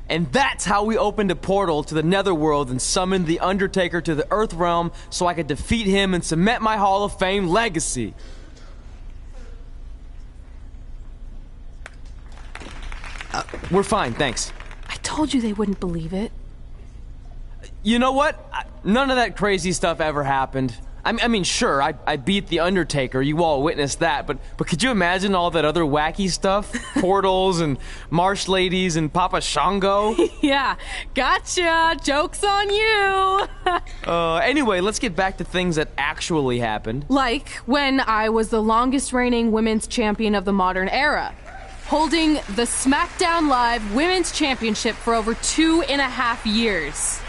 And that's how we opened a portal to the Netherworld and summoned the Undertaker to the Earth Realm so I could defeat him and cement my Hall of Fame legacy. We're fine, thanks. I told you they wouldn't believe it. You know what? None of that crazy stuff ever happened. I mean, sure, I beat the Undertaker. You all witnessed that. But could you imagine all that other wacky stuff? Portals and marsh ladies and Papa Shango? Yeah, gotcha. Joke's on you. Anyway, let's get back to things that actually happened. Like when I was the longest reigning women's champion of the modern era, holding the SmackDown Live Women's Championship for over 2.5 years.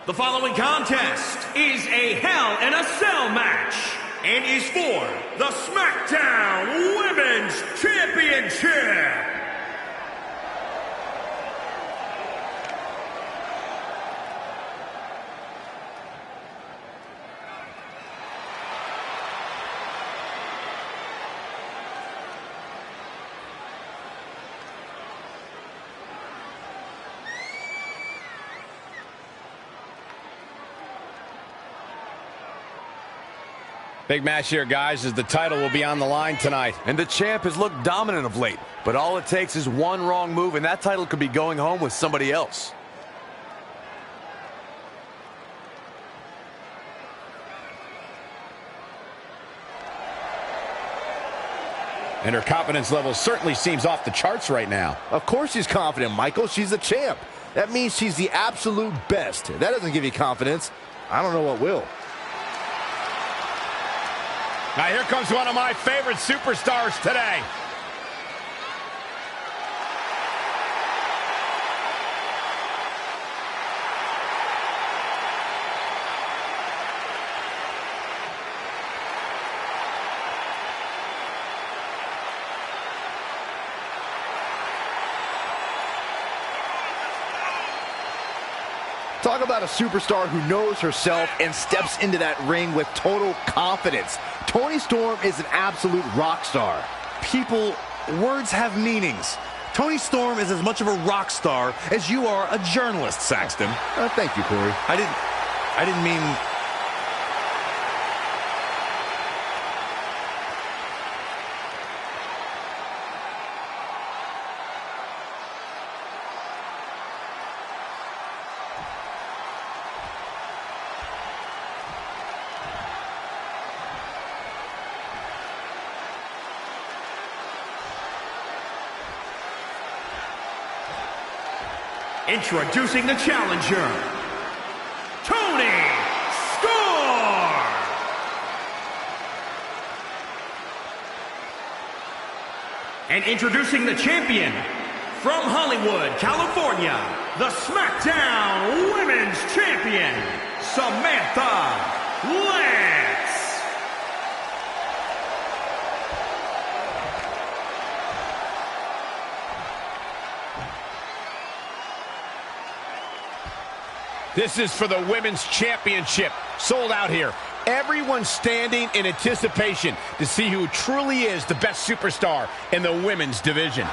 The following contest is a Hell in a Cell match and is for the SmackDown Women's Championship. Big match here, guys, as the title will be on the line tonight. And the champ has looked dominant of late, but all it takes is one wrong move, and that title could be going home with somebody else. And her confidence level certainly seems off the charts right now. Of course she's confident, Michael. She's the champ. That means she's the absolute best. If that doesn't give you confidence, I don't know what will. Now here comes one of my favorite superstars today. Talk about a superstar who knows herself and steps into that ring with total confidence. Toni Storm is an absolute rock star. People, words have meanings. Toni Storm is as much of a rock star as you are a journalist, Saxton. Thank you, Corey. I didn't mean... Introducing the challenger, Toni Storm. And introducing the champion, from Hollywood, California, the SmackDown Women's Champion, Samantha Lance. This is for the Women's Championship. Sold out here. Everyone's standing in anticipation to see who truly is the best superstar in the women's division.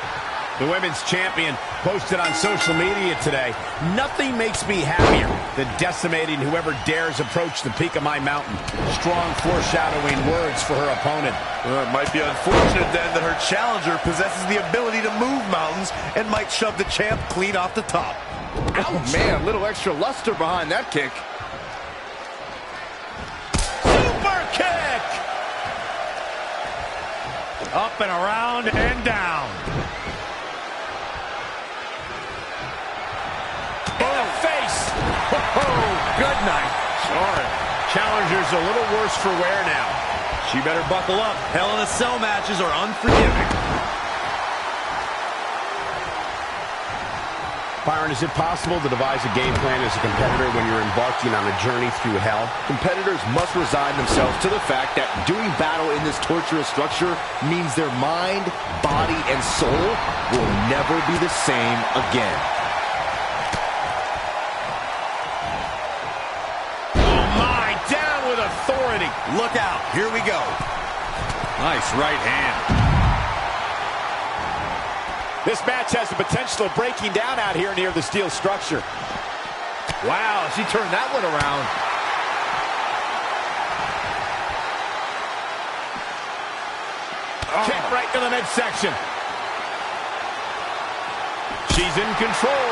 The women's champion posted on social media today, "Nothing makes me happier than decimating whoever dares approach the peak of my mountain." Strong foreshadowing words for her opponent. Well, it might be unfortunate then that her challenger possesses the ability to move mountains and might shove the champ clean off the top. Oh, man, a little extra luster behind that kick. Super kick! Up and around and down. In the face! Oh, good night. Sorry. Challenger's a little worse for wear now. She better buckle up. Hell in a Cell matches are unforgiving. Byron, is it possible to devise a game plan as a competitor when you're embarking on a journey through hell? Competitors must resign themselves to the fact that doing battle in this torturous structure means their mind, body, and soul will never be the same again. Oh my, down with authority. Look out. Here we go. Nice right hand. This match has the potential of breaking down out here near the steel structure. Wow, she turned that one around. Kick right to the midsection. She's in control.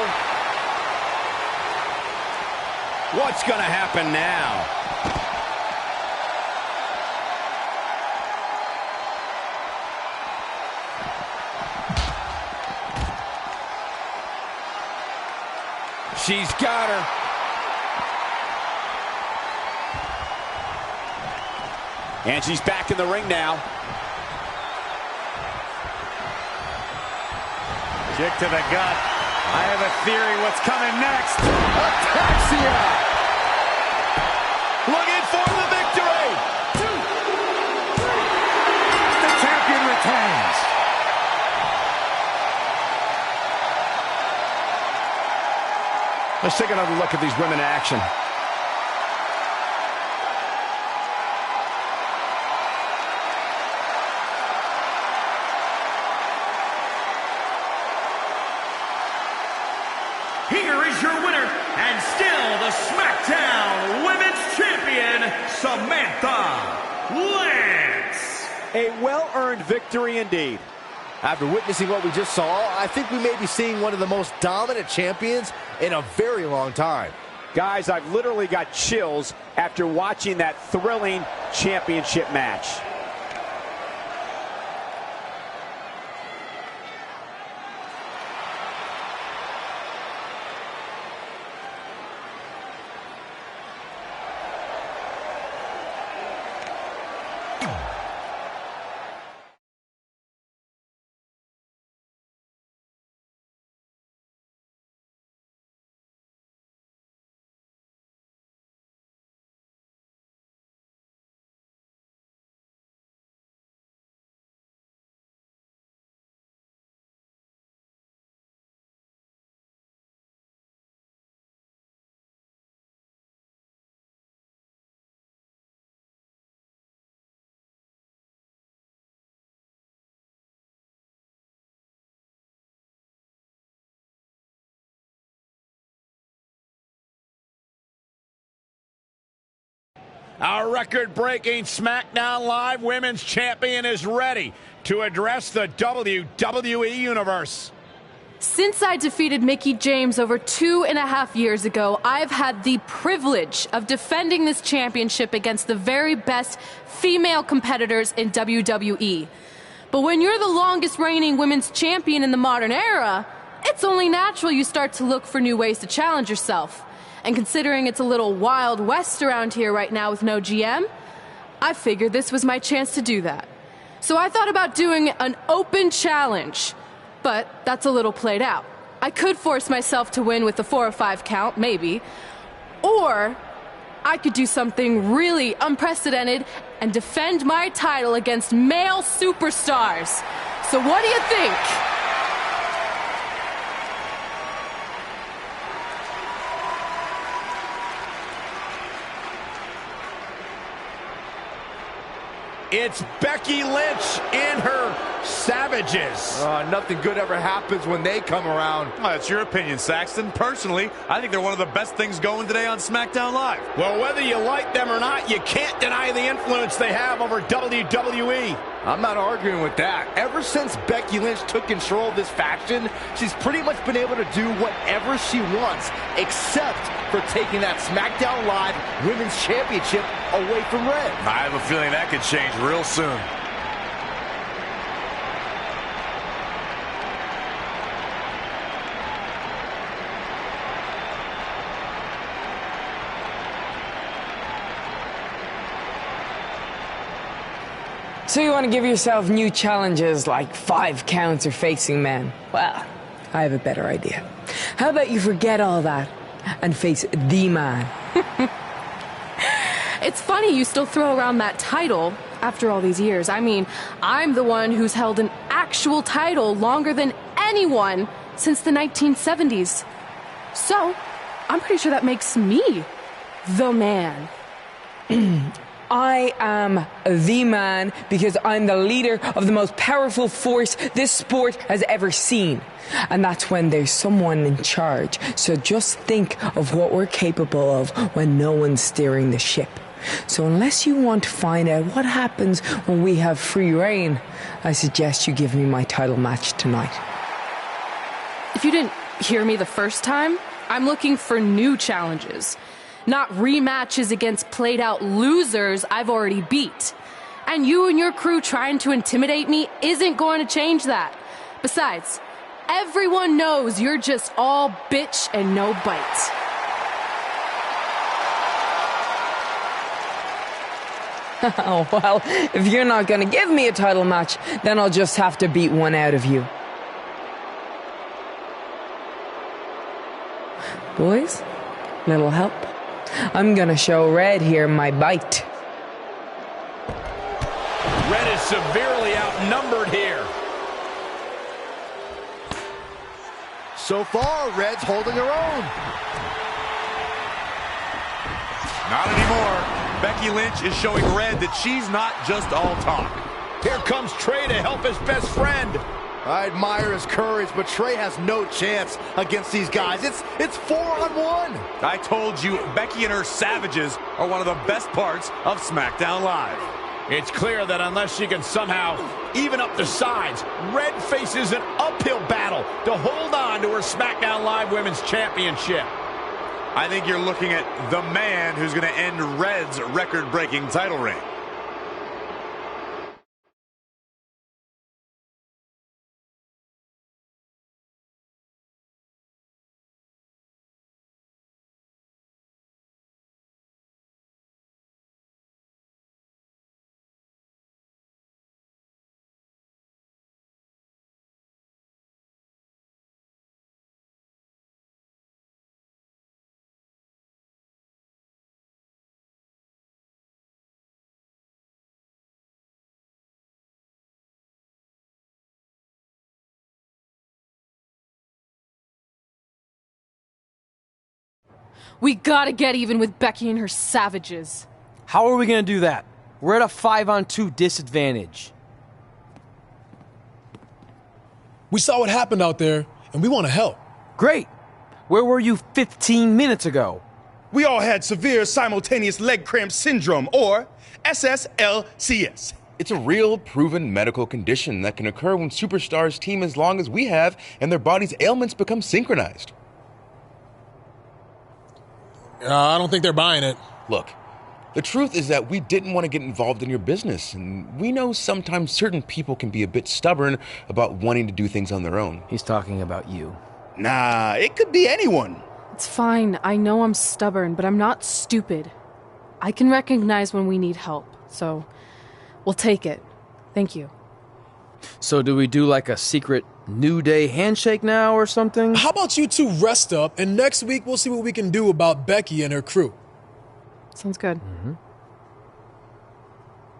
What's going to happen now? She's got her. And she's back in the ring now. Kick to the gut. I have a theory what's coming next. Ataxia! Looking for the victory. 2, 3. The champion retains. Let's take another look at these women in action. Here is your winner, and still the SmackDown Women's Champion, Samantha Lance. A well-earned victory indeed. After witnessing what we just saw, I think we may be seeing one of the most dominant champions in a very long time. Guys, I've literally got chills after watching that thrilling championship match. Our record-breaking SmackDown Live Women's Champion is ready to address the WWE Universe. Since I defeated Mickie James over 2.5 years ago, I've had the privilege of defending this championship against the very best female competitors in WWE. But when you're the longest reigning women's champion in the modern era, it's only natural you start to look for new ways to challenge yourself. And considering it's a little Wild West around here right now with no GM, I figured this was my chance to do that. So I thought about doing an open challenge, but that's a little played out. I could force myself to win with the 4 or 5 count, maybe, or I could do something really unprecedented and defend my title against male superstars. So what do you think? It's Becky Lynch and her Savages. Nothing good ever happens when they come around. Well, that's your opinion, Saxton. Personally, I think they're one of the best things going today on SmackDown Live. Well, whether you like them or not, you can't deny the influence they have over WWE. I'm not arguing with that. Ever since Becky Lynch took control of this faction, she's pretty much been able to do whatever she wants, except for taking that SmackDown Live Women's Championship away from Red. I have a feeling that could change real soon. So you want to give yourself new challenges like 5 counts or facing men? Well, I have a better idea. How about you forget all that and face the man? It's funny you still throw around that title after all these years. I mean, I'm the one who's held an actual title longer than anyone since the 1970s. So, I'm pretty sure that makes me the man. I am the man because I'm the leader of the most powerful force this sport has ever seen. And that's when there's someone in charge. So just think of what we're capable of when no one's steering the ship. So unless you want to find out what happens when we have free reign, I suggest you give me my title match tonight. If you didn't hear me the first time, I'm looking for new challenges. Not rematches against played-out losers I've already beat. And you and your crew trying to intimidate me isn't going to change that. Besides, everyone knows you're just all bitch and no bite. Oh, well, if you're not going to give me a title match, then I'll just have to beat one out of you. Boys, little help? I'm gonna show Red here my bite. Red is severely outnumbered here. So far, Red's holding her own. Not anymore. Becky Lynch is showing Red that she's not just all talk. Here comes Trey to help his best friend. I admire his courage, but Trey has no chance against these guys. It's 4-on-1. I told you, Becky and her savages are one of the best parts of SmackDown Live. It's clear that unless she can somehow even up the sides, Red faces an uphill battle to hold on to her SmackDown Live Women's Championship. I think you're looking at the man who's going to end Red's record-breaking title reign. We gotta get even with Becky and her savages. How are we gonna do that? We're at a 5-on-2 disadvantage. We saw what happened out there, and we want to help. Great. Where were you 15 minutes ago? We all had severe simultaneous leg cramp syndrome, or SSLCS. It's a real, proven medical condition that can occur when superstars team as long as we have and their body's ailments become synchronized. I don't think they're buying it. Look, the truth is that we didn't want to get involved in your business, and we know sometimes certain people can be a bit stubborn about wanting to do things on their own. He's talking about you. Nah, it could be anyone. It's fine. I know I'm stubborn, but I'm not stupid. I can recognize when we need help, so we'll take it. Thank you. So do we do like a secret New Day handshake now or something? How about you two rest up, and next week we'll see what we can do about Becky and her crew. Sounds good. Mm-hmm.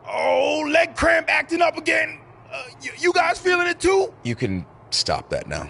Oh, leg cramp acting up again. You guys feeling it too? You can stop that now.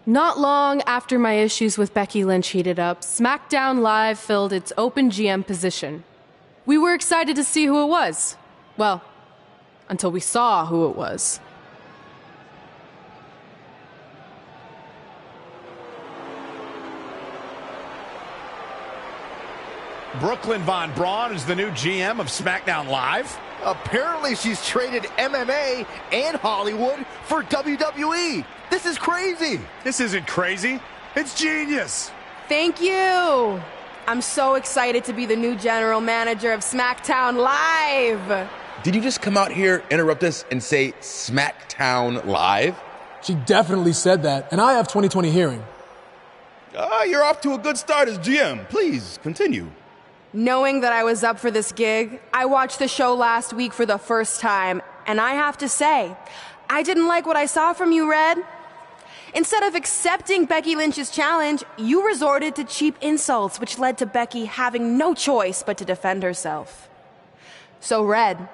Not long after my issues with Becky Lynch heated up, SmackDown Live filled its open GM position. We were excited to see who it was. Well, until we saw who it was. Brooklyn Von Braun is the new GM of SmackDown Live. Apparently she's traded MMA and Hollywood for WWE. This is crazy. This isn't crazy. It's genius. Thank you. I'm so excited to be the new general manager of SmackDown Live. Did you just come out here, interrupt us, and say SmackDown Live? She definitely said that, and I have 20/20 hearing. You're off to a good start as GM. Please, continue. Knowing that I was up for this gig, I watched the show last week for the first time, and I have to say, I didn't like what I saw from you, Red. Instead of accepting Becky Lynch's challenge, you resorted to cheap insults, which led to Becky having no choice but to defend herself. So, Red,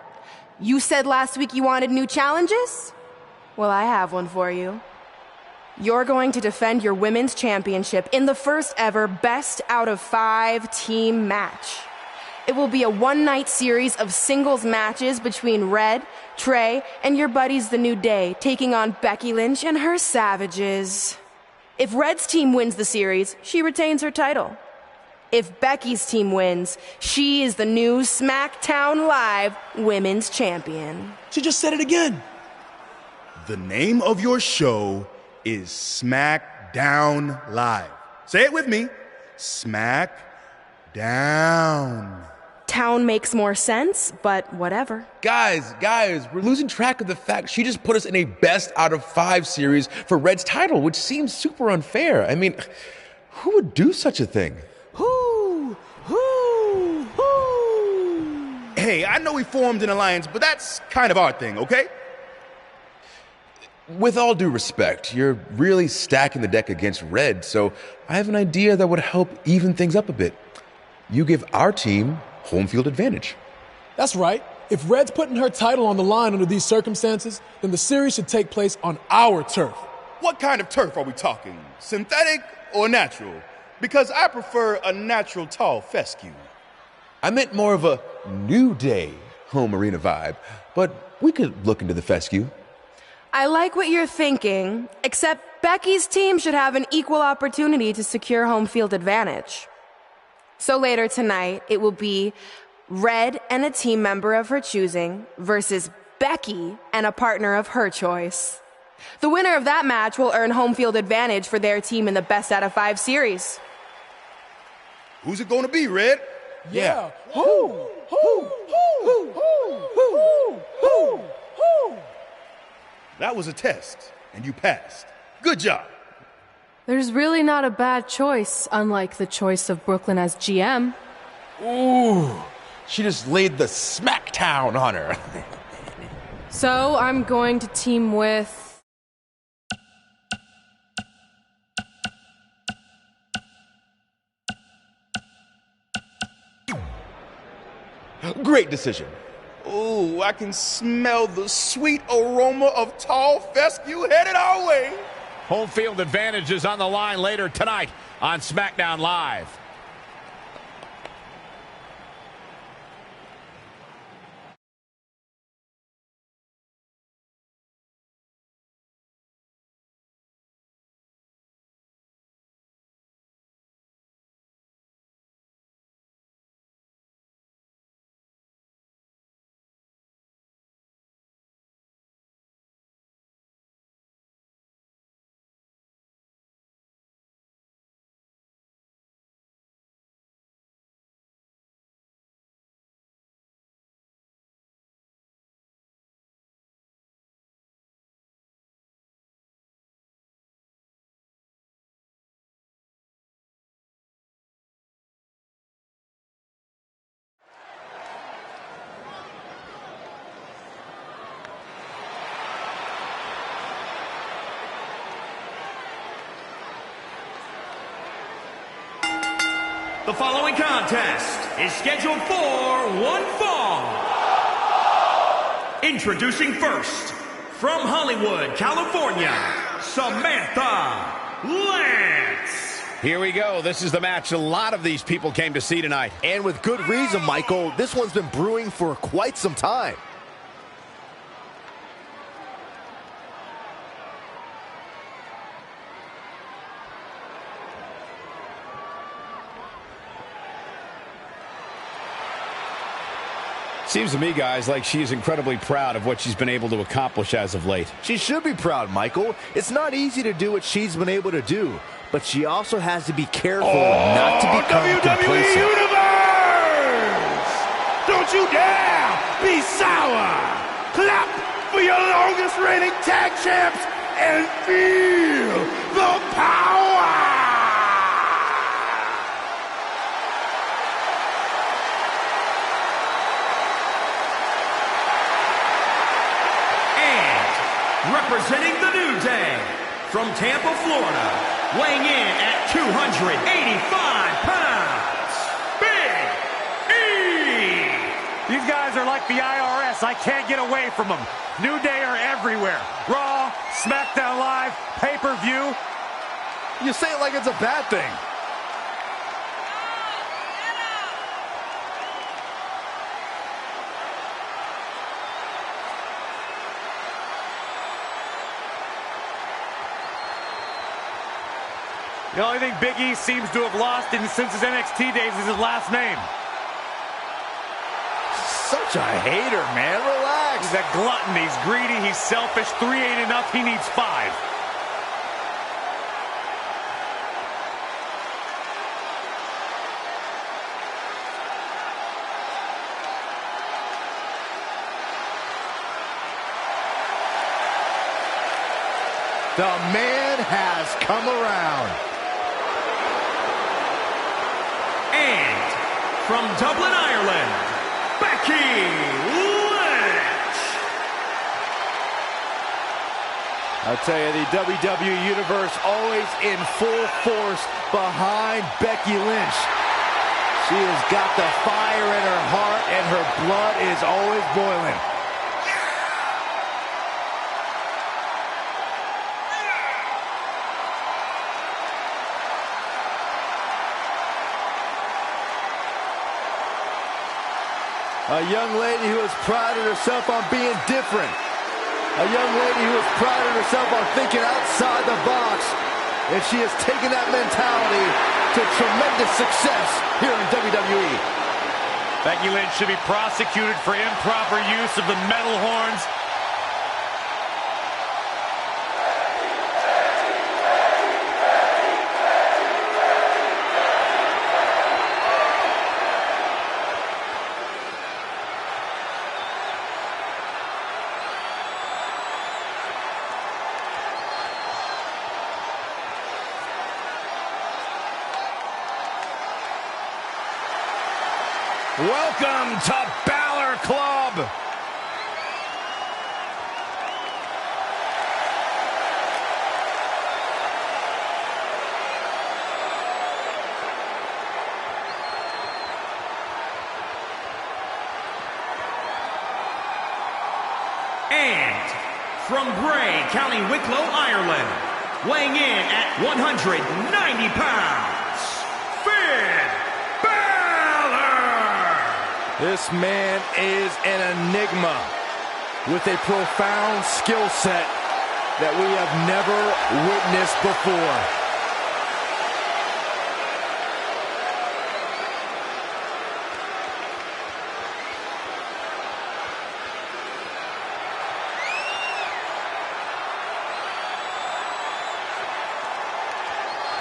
you said last week you wanted new challenges? Well, I have one for you. You're going to defend your women's championship in the first ever best out of 5 team match. It will be a one-night series of singles matches between Red, Trey, and your buddies The New Day, taking on Becky Lynch and her Savages. If Red's team wins the series, she retains her title. If Becky's team wins, she is the new SmackDown Live Women's Champion. She just said it again. The name of your show is SmackDown Live. Say it with me. SmackDown. Town makes more sense, but whatever. Guys, we're losing track of the fact she just put us in a best out of 5 series for Red's title, which seems super unfair. I mean, who would do such a thing? Who? Hey, I know we formed an alliance, but that's kind of our thing, okay? With all due respect, you're really stacking the deck against Red, so I have an idea that would help even things up a bit. You give our team home field advantage. That's right. If Red's putting her title on the line under these circumstances, then the series should take place on our turf. What kind of turf are we talking? Synthetic or natural? Because I prefer a natural tall fescue. I meant more of a New Day home arena vibe, but we could look into the fescue. I like what you're thinking, except Becky's team should have an equal opportunity to secure home field advantage. So later tonight, it will be Red and a team member of her choosing versus Becky and a partner of her choice. The winner of that match will earn home field advantage for their team in the best out of 5 series. Who's it going to be, Red? Yeah. Who? That was a test, and you passed. Good job. There's really not a bad choice, unlike the choice of Brooklyn as GM. Ooh, she just laid the smackdown on her. So I'm going to team with... Great decision. Ooh, I can smell the sweet aroma of tall fescue headed our way. Home field advantage is on the line later tonight on SmackDown Live. The following contest is scheduled for one fall. Introducing first, from Hollywood, California, Samantha. Lance. Here we go. This is the match a lot of these people came to see tonight. And with good reason, Michael. This one's been brewing for quite some time. Seems to me, guys, like she's incredibly proud of what she's been able to accomplish as of late. She should be proud, Michael. It's not easy to do what she's been able to do, but she also has to be careful not to become WWE complacent. Universe! Don't you dare be sour! Clap for your longest reigning tag champs and feel the power! Representing the New Day, from Tampa, Florida, weighing in at 285 pounds, Big E! These guys are like the IRS. I can't get away from them. New Day are everywhere. Raw, SmackDown Live, pay-per-view. You say it like it's a bad thing. The only thing Big E seems to have lost since his NXT days is his last name. Such a hater, man. Relax. He's a glutton. He's greedy. He's selfish. 3 ain't enough. He needs 5. The man has come around. And from Dublin, Ireland, Becky Lynch. I'll tell you, the WWE Universe always in full force behind Becky Lynch. She has got the fire in her heart and her blood is always boiling. A young lady who has prided herself on being different. A young lady who has prided herself on thinking outside the box. And she has taken that mentality to tremendous success here in WWE. Becky Lynch should be prosecuted for improper use of the metal horns. Welcome to Balor Club. And from Bray, County Wicklow, Ireland, weighing in at 190 pounds, Finn Balor! This man is an enigma with a profound skill set that we have never witnessed before.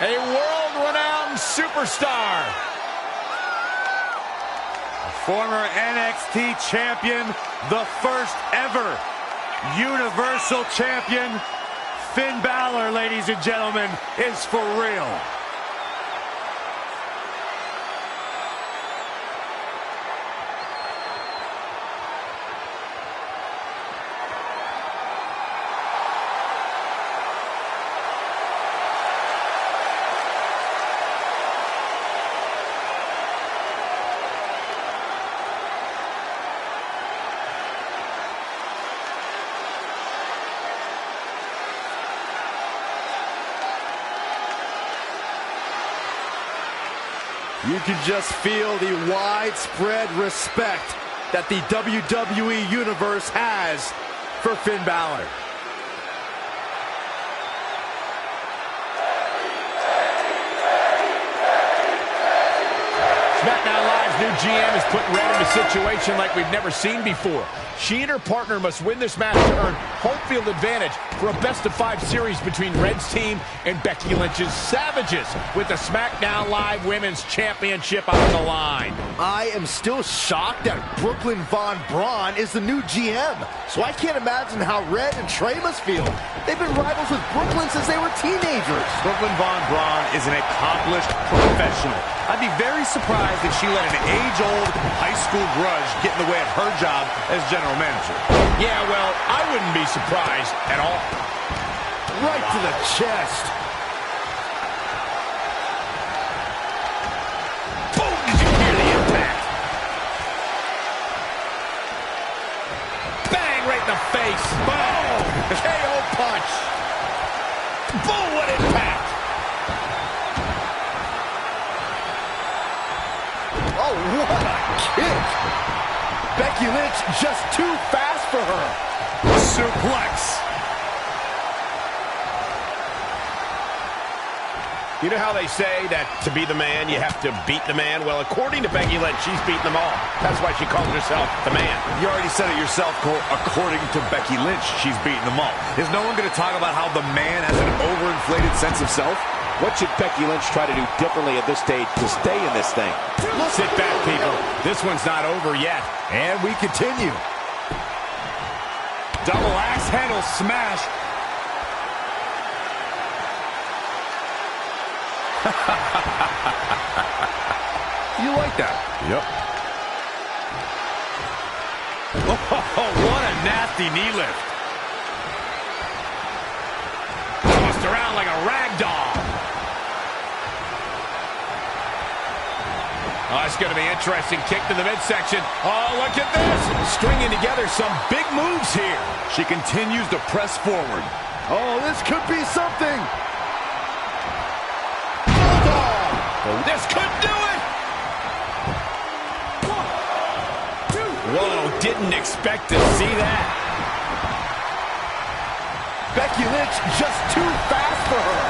A world-renowned superstar. Former NXT champion, the first ever Universal champion, Finn Balor, ladies and gentlemen, is for real. You can just feel the widespread respect that the WWE Universe has for Finn Balor. SmackDown Live's new GM is putting Red in a situation like we've never seen before. She and her partner must win this match to earn home field advantage for a best-of-5 series between Red's team and Becky Lynch's Savages, with the SmackDown Live Women's Championship on the line. I am still shocked that Brooklyn Von Braun is the new GM, so I can't imagine how Red and Trey must feel. They've been rivals with Brooklyn since they were teenagers. Brooklyn Von Braun is an accomplished professional. I'd be very surprised if she let an age-old high school grudge get in the way of her job as general manager. Yeah, well, I wouldn't be surprised at all. Right to the chest. Boom! Did you hear the impact? Bang! Right in the face. Boom! KO punch. Boom! What impact! Oh, what a kick! Becky Lynch just too fast for her. Suplex. You know how they say that to be the man, you have to beat the man? Well, according to Becky Lynch, she's beaten them all. That's why she calls herself the man. You already said it yourself, Cole. According to Becky Lynch, she's beaten them all. Is no one going to talk about how the man has an overinflated sense of self? What should Becky Lynch try to do differently at this stage to stay in this thing? Sit back, people. This one's not over yet. And we continue. Double axe handle smash. You like that? Yep. Oh, what a nasty knee lift. Tossed around like a rag doll. Oh, it's going to be interesting. Kick to the midsection. Oh, look at this. Stringing together some big moves here. She continues to press forward. Oh, this could be something. Bulldog. This could do it. Whoa, didn't expect to see that. Becky Lynch just too fast for her.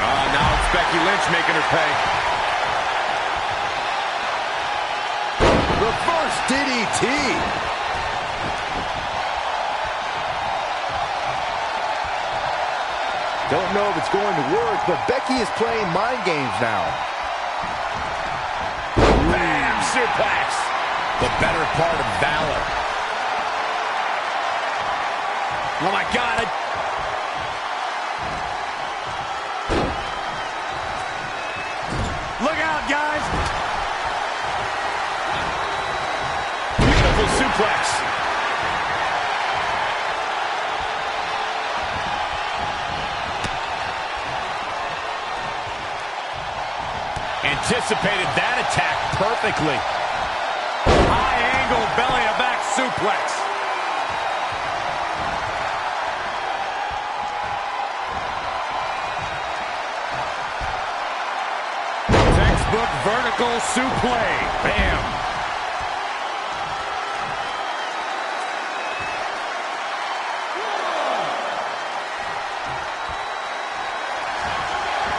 Now it's Becky Lynch making her pay. Reverse DDT. Don't know if it's going to work, but Becky is playing mind games now. Bam! Suplex. The better part of valor. Oh, my God. Look out, guys. Beautiful suplex. Anticipated that attack perfectly. High angle belly to back suplex. Textbook vertical suplex. Bam.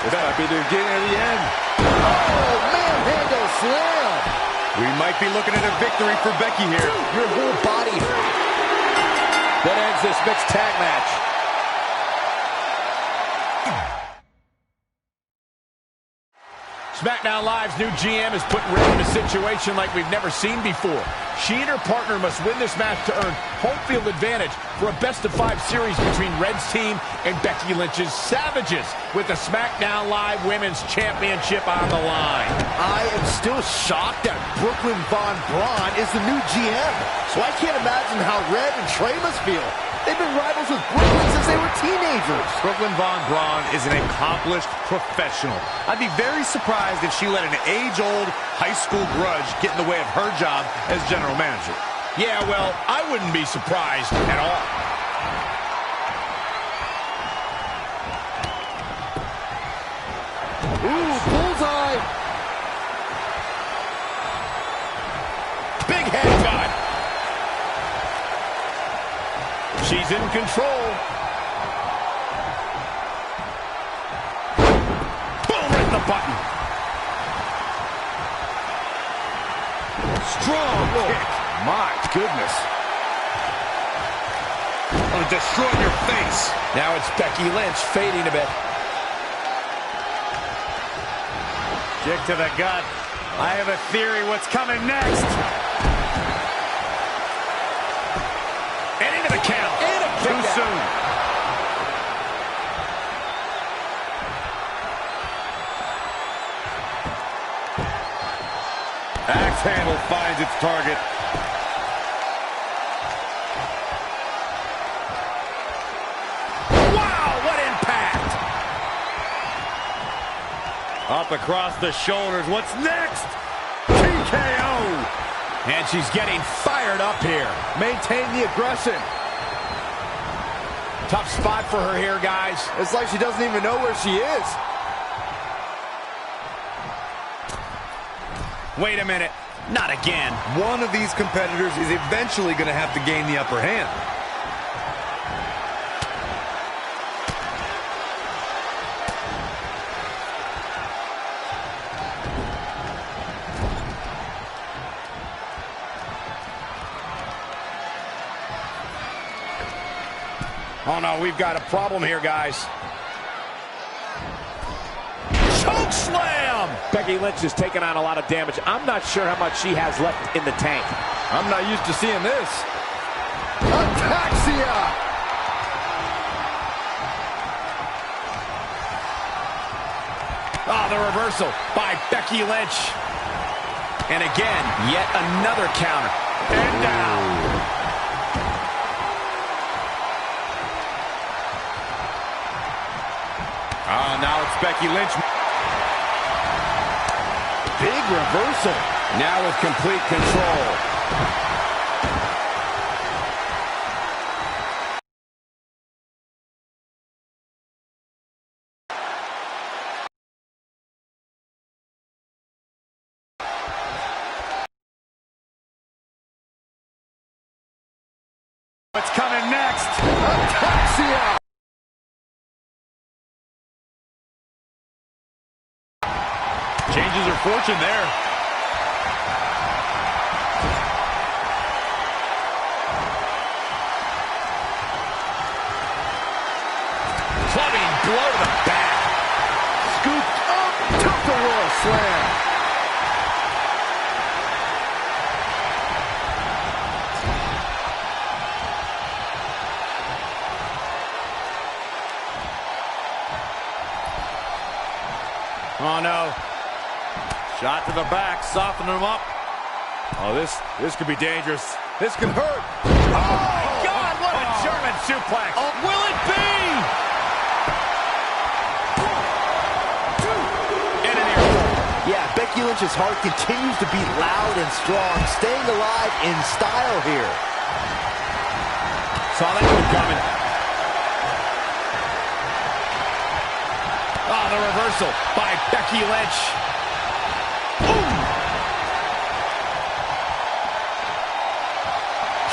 This might be the beginning of the end. Oh, manhandle slam. We might be looking at a victory for Becky here. Your whole body. That ends this mixed tag match. SmackDown Live's new GM is putting Red in a situation like we've never seen before. She and her partner must win this match to earn home field advantage for a best-of-5 series between Red's team and Becky Lynch's Savages, with the SmackDown Live Women's Championship on the line. I am still shocked that Brooklyn Von Braun is the new GM, so I can't imagine how Red and Trey must feel. They've been rivals with Brooklyn since they were teenagers. Brooklyn Von Braun is an accomplished professional. I'd be very surprised if she let an age-old high school grudge get in the way of her job as general manager. Yeah, well, I wouldn't be surprised at all. Ooh, bullseye. She's in control. Boom, right in the button. Strong kick. My goodness. Gonna destroy your face. Now it's Becky Lynch fading a bit. Kick to the gut. I have a theory what's coming next. And into the count. And a Too soon. Axe handle finds its target. Wow, what impact! Up across the shoulders. What's next? TKO! And she's getting fired up here. Maintain the aggression. Tough spot for her here, guys. It's like she doesn't even know where she is. Wait a minute. Not again. One of these competitors is eventually going to have to gain the upper hand. Oh, no, we've got a problem here, guys. Choke slam! Becky Lynch is taking on a lot of damage. I'm not sure how much she has left in the tank. I'm not used to seeing this. Ataxia! Oh, the reversal by Becky Lynch. And again, yet another counter. And down. Oh, now it's Becky Lynch. Big reversal. Now with complete control. What's coming next? Ataxia! Changes her fortune there. Clubbing blow to the back. Scooped up, took the royal slam. Oh, no. Shot to the back, softening him up. Oh, this could be dangerous. This could hurt. Oh, my God, what a German suplex. Oh, will it be? And an earful. Yeah, Becky Lynch's heart continues to beat loud and strong, staying alive in style here. Saw that one coming. Oh, the reversal by Becky Lynch. Ooh.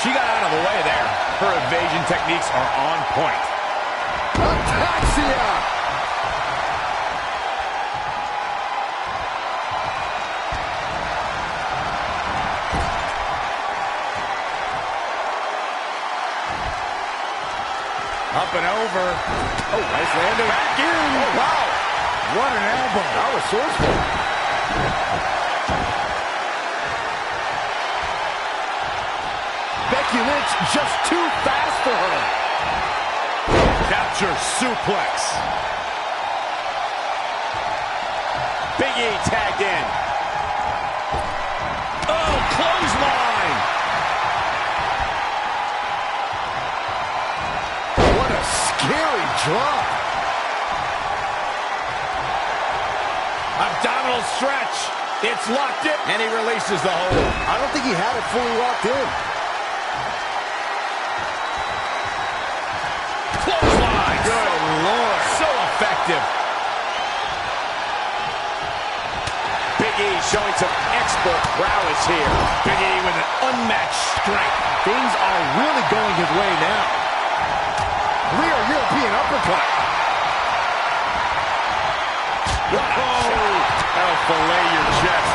She got out of the way there. Her evasion techniques are on point. Ataxia! Up and over. Oh, nice landing. Back in! Oh, wow! What an elbow. That was forceful. Becky Lynch just too fast for her. Capture suplex. Big E tagged in. Oh, clothesline. What a scary drop. Abdominal stretch. It's locked in. And he releases the hold. I don't think he had it fully locked in. Clothesline. Good Lord. So effective. Big E showing some expert prowess here. Big E with an unmatched strength. Things are really going his way now. Rear European uppercut. That'll fillet your chest.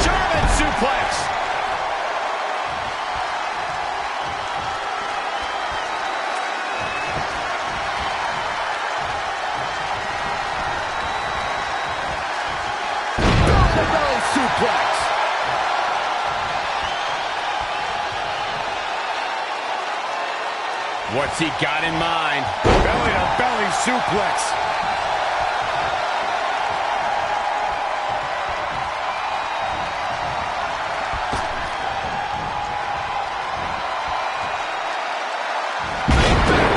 German suplex. Belly suplex. What's he got in mind? Belly to belly suplex.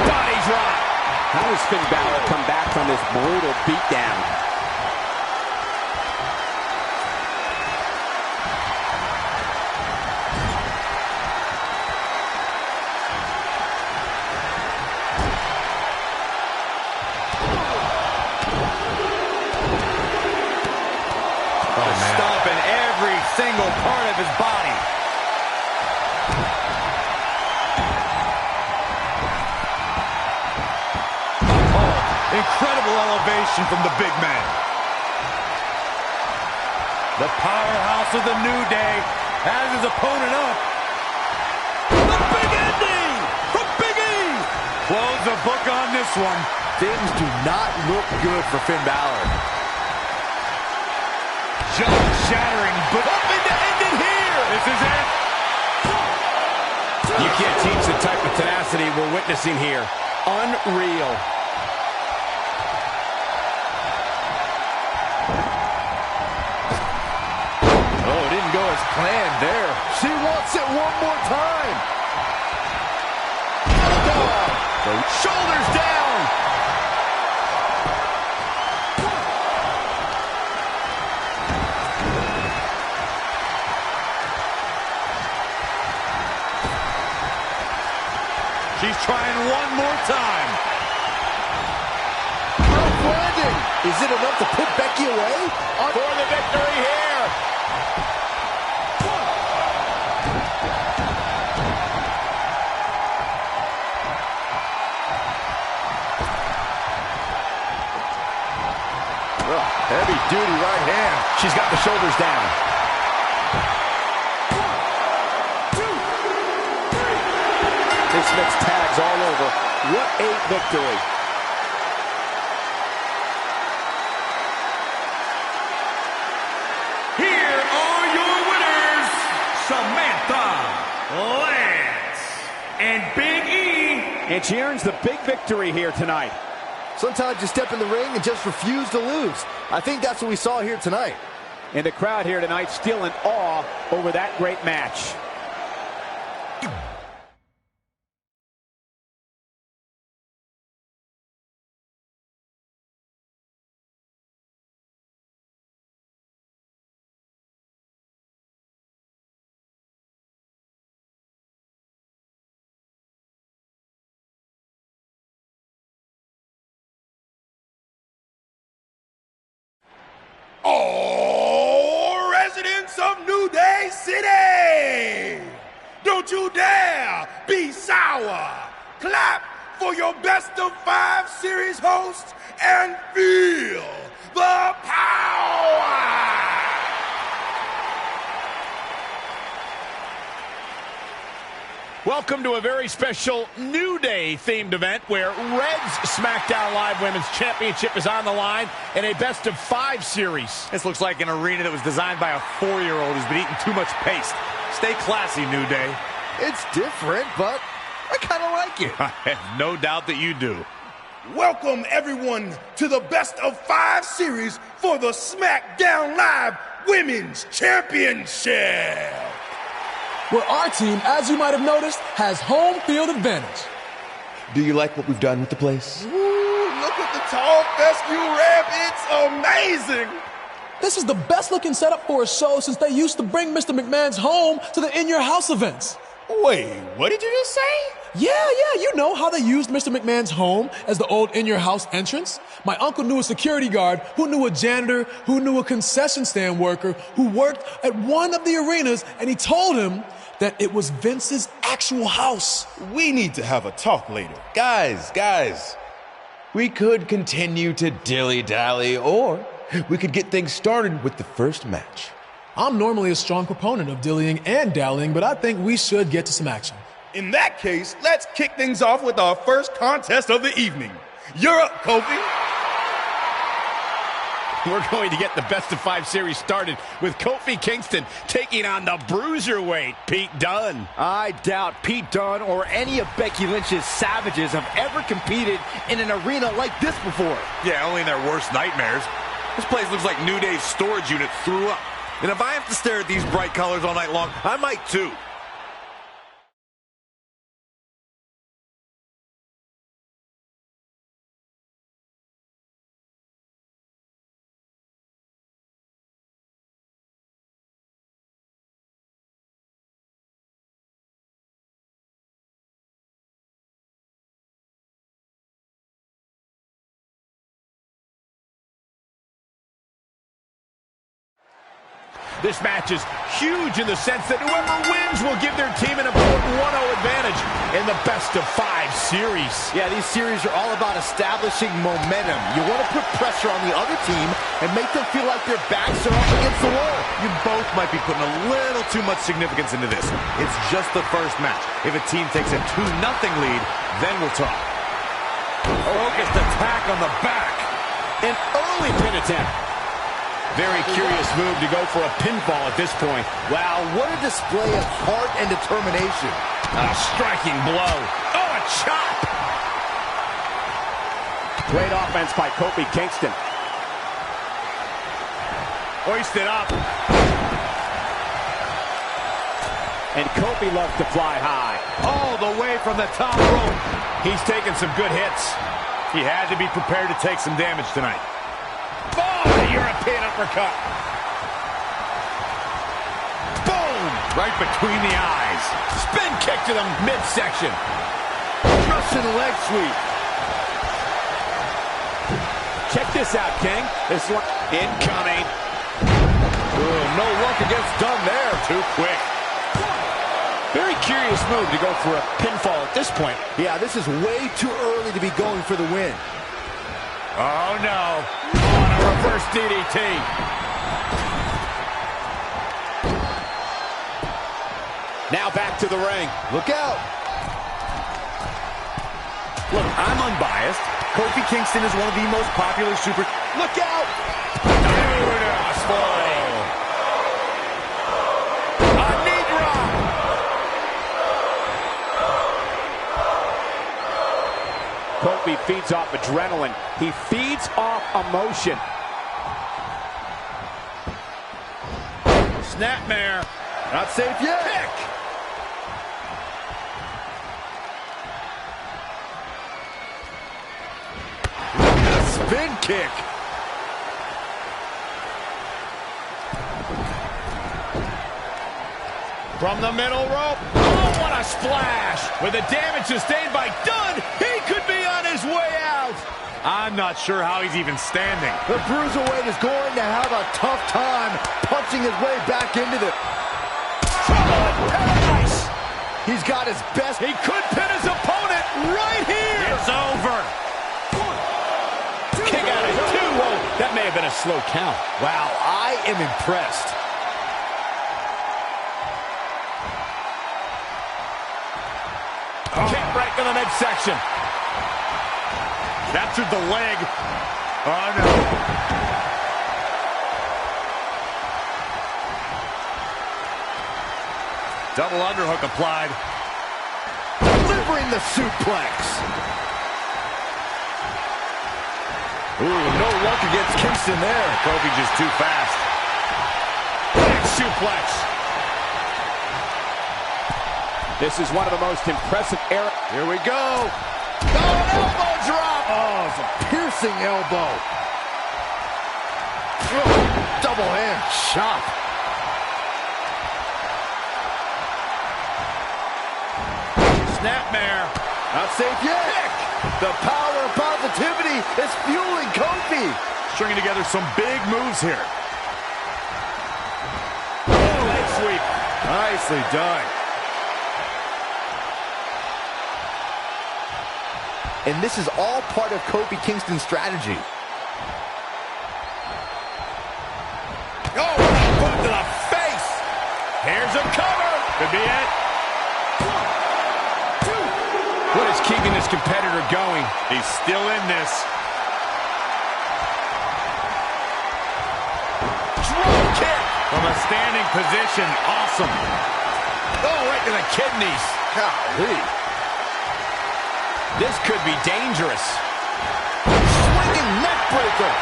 Body drop. How does Finn Balor come back from this brutal beatdown? Stomping every single part of his body. Oh, incredible elevation from the big man. The powerhouse of the New Day has his opponent up. The big ending from Big E. Close the book on this one. Things do not look good for Finn Balor. Jaw-shattering, but hoping to end it here. This is it. You can't teach the type of tenacity we're witnessing here. Unreal. Oh, it didn't go as planned there. She wants it one more time. Shoulders down. She's trying one more time. Rough landing. Is it enough to put Becky away? For the victory here. Heavy duty right hand. She's got the shoulders down. This makes tags all over. What a victory. Here are your winners, Samantha, Lance, and Big E. And she earns the big victory here tonight. Sometimes you step in the ring and just refuse to lose. I think that's what we saw here tonight. And the crowd here tonight still in awe over that great match. All residents of New Day City, don't you dare be sour. Clap for your best of 5 series hosts and feel the power. Welcome to a very special New Day themed event where Red's SmackDown Live Women's Championship is on the line in a best of 5 series. This looks like an arena that was designed by a 4-year-old who's been eating too much paste. Stay classy, New Day. It's different, but I kind of like it. I have no doubt that you do. Welcome, everyone, to the best of 5 series for the SmackDown Live Women's Championship, where our team, as you might have noticed, has home field advantage. Do you like what we've done with the place? Ooh, look at the tall fescue ramp. It's amazing. This is the best looking setup for a show since they used to bring Mr. McMahon's home to the In Your House events. Wait, what did you just say? Yeah, you know how they used Mr. McMahon's home as the old In Your House entrance? My uncle knew a security guard, who knew a janitor, who knew a concession stand worker, who worked at one of the arenas, and he told him that it was Vince's actual house. We need to have a talk later. Guys, we could continue to dilly-dally, or we could get things started with the first match. I'm normally a strong proponent of dillying and dallying, but I think we should get to some action. In that case, let's kick things off with our first contest of the evening. You're up, Kofi. We're going to get the best-of-5 series started with Kofi Kingston taking on the bruiserweight, Pete Dunne. I doubt Pete Dunne or any of Becky Lynch's savages have ever competed in an arena like this before. Yeah, only in their worst nightmares. This place looks like New Day's storage unit threw up. And if I have to stare at these bright colors all night long, I might too. This match is huge in the sense that whoever wins will give their team an important 1-0 advantage in the best-of-5 series. Yeah, these series are all about establishing momentum. You want to put pressure on the other team and make them feel like their backs are up against the wall. You both might be putting a little too much significance into this. It's just the first match. If a team takes a 2-0 lead, then we'll talk. Focused attack on the back. An early pin attempt. Very curious move to go for a pinfall at this point. Wow, what a display of heart and determination. A striking blow. Oh, a chop! Great offense by Kofi Kingston. Hoisted up. And Kofi loves to fly high. All the way from the top rope. He's taking some good hits. He had to be prepared to take some damage tonight. Oh, the European uppercut. Boom! Right between the eyes. Spin kick to the midsection. Russian leg sweep. Check this out, King. This one incoming. Ooh, no luck against Dunne there. Too quick. Very curious move to go for a pinfall at this point. Yeah, this is way too early to be going for the win. Oh, no. On a reverse DDT. Now back to the ring. Look out. Look, I'm unbiased. Kofi Kingston is one of the most popular super... Look out. Beautiful. A knee drop. Kofi feeds off adrenaline. He feeds off emotion. Snapmare. Not safe yet. Kick. Spin kick. From the middle rope. Oh, what a splash. With the damage sustained by Dunne, he could be on his way out. I'm not sure how he's even standing. The bruiserweight is going to have a tough time punching his way back into the... Trouble in paradise. He's got his best... He could pin his opponent right here. It's over. Kick out at 2. Whoa, that may have been a slow count. Wow, I am impressed. Kick right to the midsection. Captured the leg. Oh, no. Double underhook applied. Delivering the suplex. Ooh, no luck against Kingston there. Kofi just too fast. Back suplex. This is one of the most impressive era. Here we go. Oh, an elbow drop. Oh, it's a piercing elbow. Oh, double hand chop. Snapmare. Not safe yet. Kick. The power of positivity is fueling Kofi. Stringing together some big moves here. Oh, leg sweep. Nicely done. and this is all part of Kofi Kingston's strategy. Oh, boot to the face. Here's a cover. Could be it. What is keeping this competitor going? He's still in this. Drop kick. From a standing position. Awesome. Oh, right to the kidneys. Golly. This could be dangerous. Swinging neck breaker.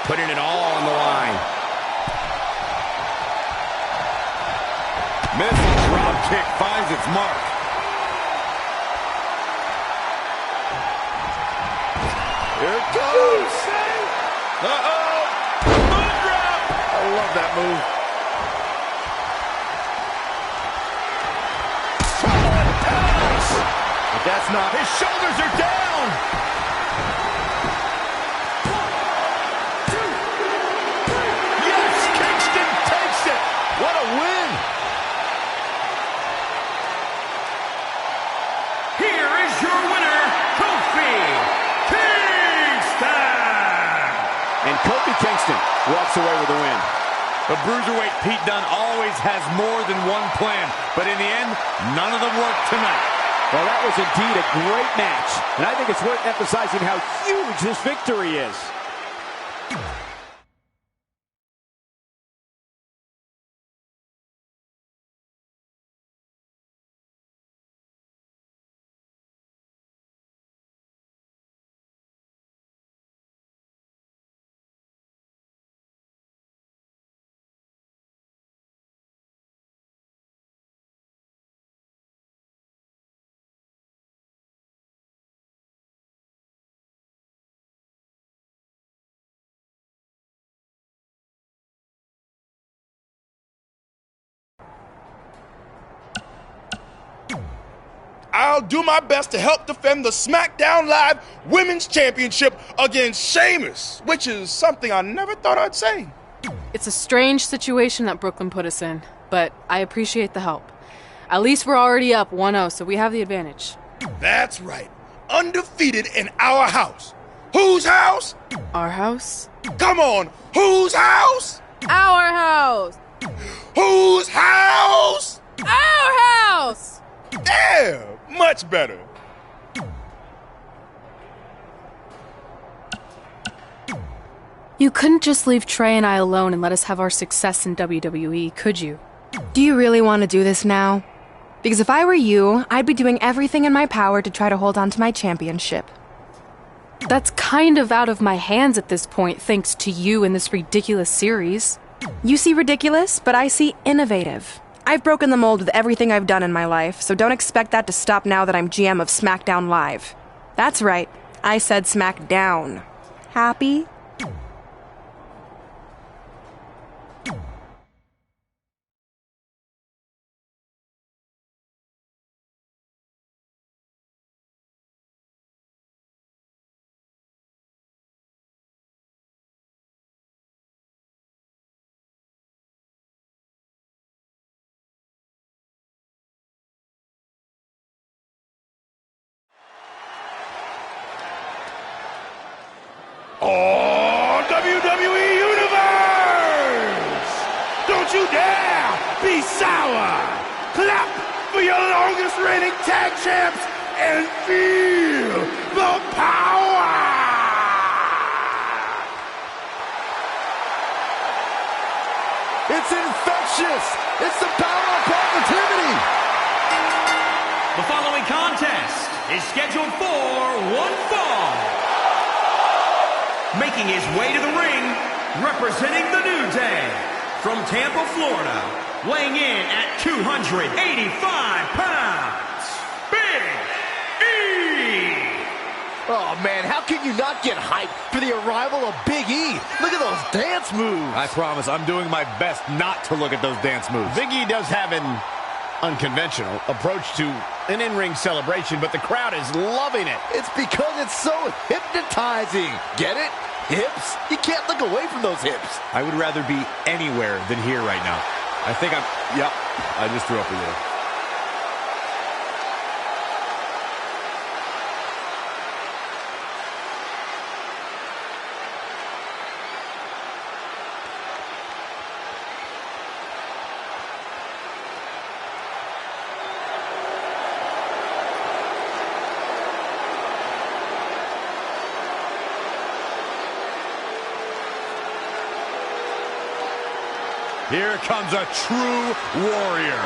Putting it all on the line. Missile drop kick finds its mark. Here it goes. Uh-oh. Moon drop. I love that move. Solid pass. But that's not. His shoulders are down. 1, 2, 3. Yes, Kingston takes it. What a win. Here is your winner, Kofi Kingston. And Kofi Kingston walks away with the win. The Bruiserweight Pete Dunne always has more than one plan, but in the end, none of them worked tonight. Well, that was indeed a great match, and I think it's worth emphasizing how huge this victory is. I'll do my best to help defend the SmackDown Live Women's Championship against Sheamus, which is something I never thought I'd say. It's a strange situation that Brooklyn put us in, but I appreciate the help. At least we're already up 1-0, so we have the advantage. That's right. Undefeated in our house. Whose house? Our house? Come on, whose house? Our house! Whose house? Our house! There, much better. You couldn't just leave Trey and I alone and let us have our success in WWE, could you? Do you really want to do this now? Because if I were you, I'd be doing everything in my power to try to hold on to my championship. That's kind of out of my hands at this point, thanks to you and this ridiculous series. You see ridiculous, but I see innovative. I've broken the mold with everything I've done in my life, so don't expect that to stop now that I'm GM of SmackDown Live. That's right, I said SmackDown. Happy? Oh, WWE Universe! Don't you dare be sour! Clap for your longest reigning tag champs and feel the power! It's infectious! It's the power of positivity! The following contest is scheduled for one fall. Making his way to the ring, representing the New Day, from Tampa, Florida, weighing in at 285 pounds, Big E! Oh, man, how can you not get hyped for the arrival of Big E? Look at those dance moves. I promise I'm doing my best not to look at those dance moves. Big E does have an unconventional approach to an in-ring celebration, but the crowd is loving it. It's because it's so hypnotizing. Get it? Hips? You can't look away from those hips. I would rather be anywhere than here right now. I think I'm, yep, I just threw up a little. Here comes a true warrior.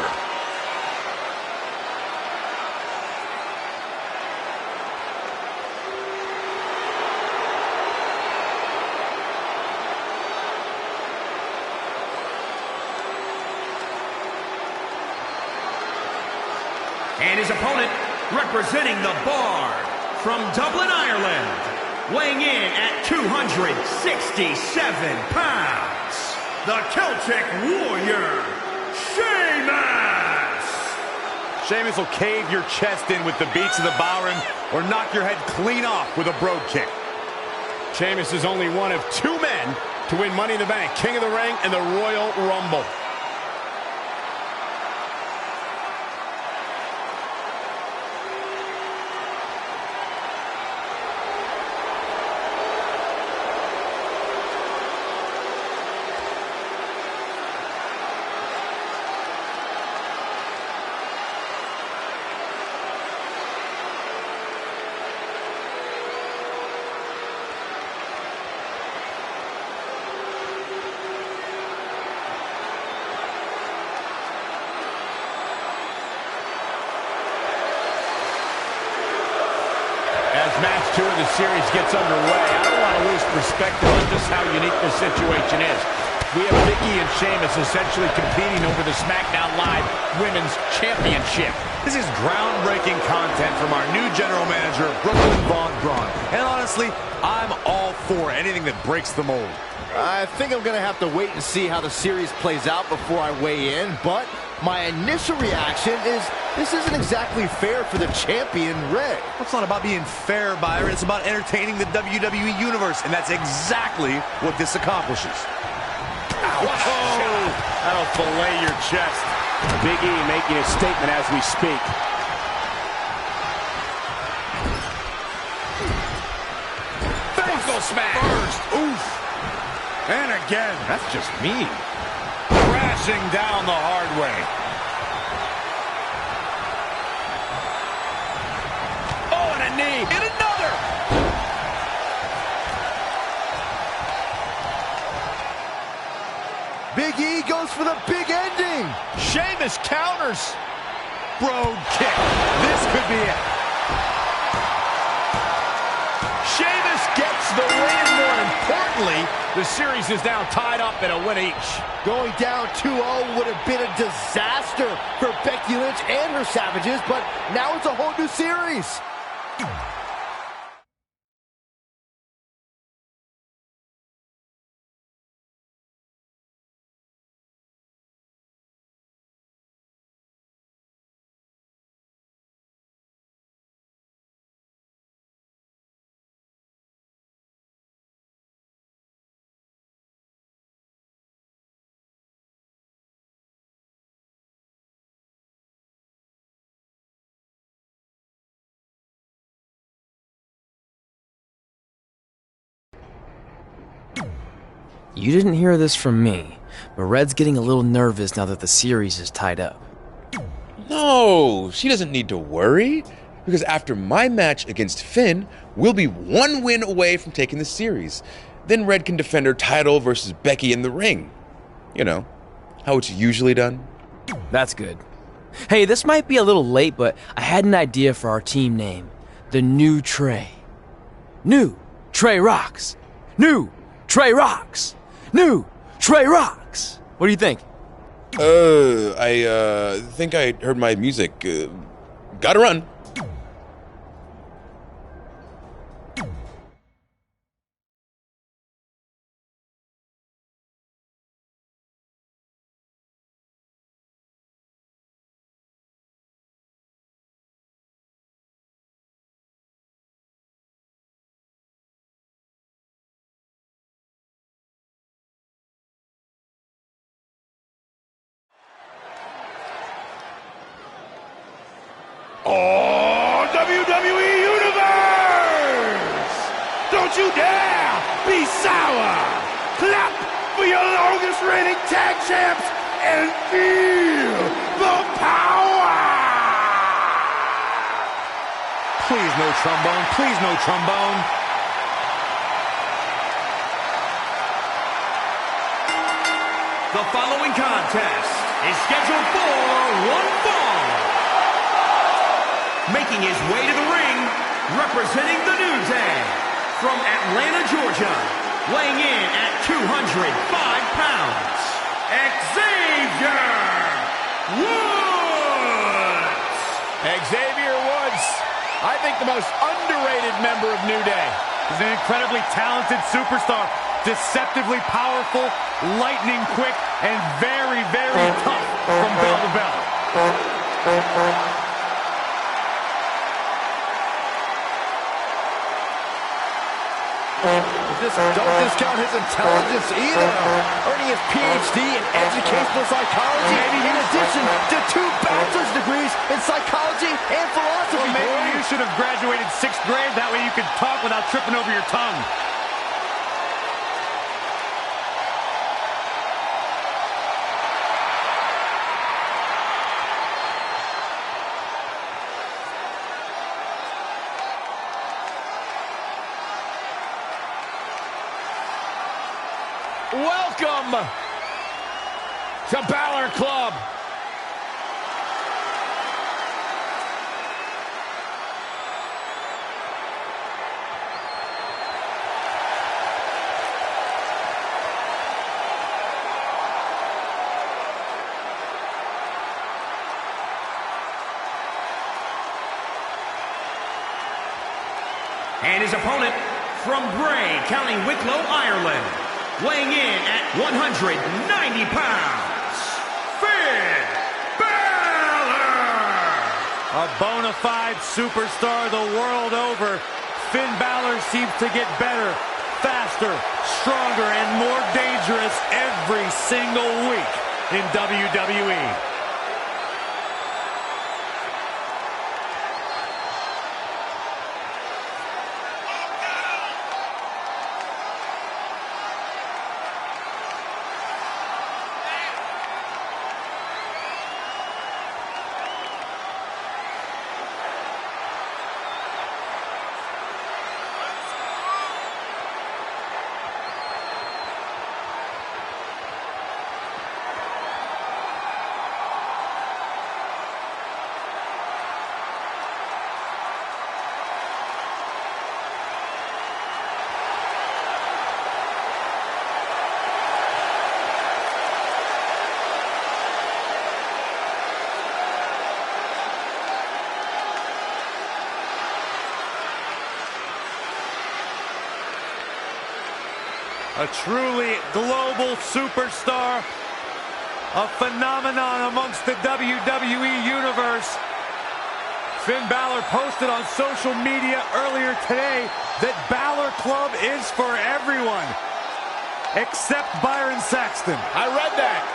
And his opponent, representing the Bar from Dublin, Ireland, weighing in at 267 pounds, the Celtic Warrior, Sheamus! Sheamus will cave your chest in with the beats of the ballroom or knock your head clean off with a brogue kick. Sheamus is only one of 2 men to win Money in the Bank, King of the Ring, and the Royal Rumble. Match 2 of the series gets underway. I don't want to lose perspective on just how unique this situation is. We have Becky and Sheamus essentially competing over the SmackDown Live Women's Championship. This is groundbreaking content from our new general manager, Brooklyn Von Braun. And honestly, I'm all for anything that breaks the mold. I think I'm going to have to wait and see how the series plays out before I weigh in, but my initial reaction is this isn't exactly fair for the champion, Red. It's not about being fair, Byron. It's about entertaining the WWE Universe, and that's exactly what this accomplishes. Whoa! That'll fillet your chest. Big E making a statement as we speak. Buckle smash. First, oof. And again. That's just mean. Crashing down the hard way. Oh, and a knee. And another. Big E goes for the big ending. Sheamus counters. Brogue kick. This could be it. Sheamus gets the win. More importantly, the series is now tied up at a win each. Going down 2-0 would have been a disaster for Becky Lynch and her Savages, but now it's a whole new series. You didn't hear this from me, but Red's getting a little nervous now that the series is tied up. No, she doesn't need to worry, because after my match against Finn, we'll be 1 win away from taking the series. Then Red can defend her title versus Becky in the ring. You know, how it's usually done. That's good. Hey, this might be a little late, but I had an idea for our team name. The New Trey. New Trey Rocks. New Trey Rocks. New Trey Rocks. What do you think? I think I heard my music. Gotta run. WWE Universe! Don't you dare be sour! Clap for your longest reigning tag champs and feel the power! Please no trombone. Please no trombone. The following contest is scheduled for one fall. Making his way to the ring, representing the New Day, from Atlanta, Georgia, weighing in at 205 pounds, Xavier Woods! Xavier Woods, I think the most underrated member of New Day. He's an incredibly talented superstar, deceptively powerful, lightning quick, and very, very tough from bell to bell. Don't discount his intelligence either. Earning his PhD in educational psychology in addition to 2 bachelor's degrees in psychology and philosophy. Well, maybe you should have graduated 6th grade. That way you could talk without tripping over your tongue. Welcome to Balor Club. And his opponent from Bray, County Wicklow, Ireland, weighing in at 190 pounds, Finn Balor! A bona fide superstar the world over, Finn Balor seems to get better, faster, stronger, and more dangerous every single week in WWE. A truly global superstar, a phenomenon amongst the WWE Universe. Finn Balor posted on social media earlier today that Balor Club is for everyone, except Byron Saxton. I read that.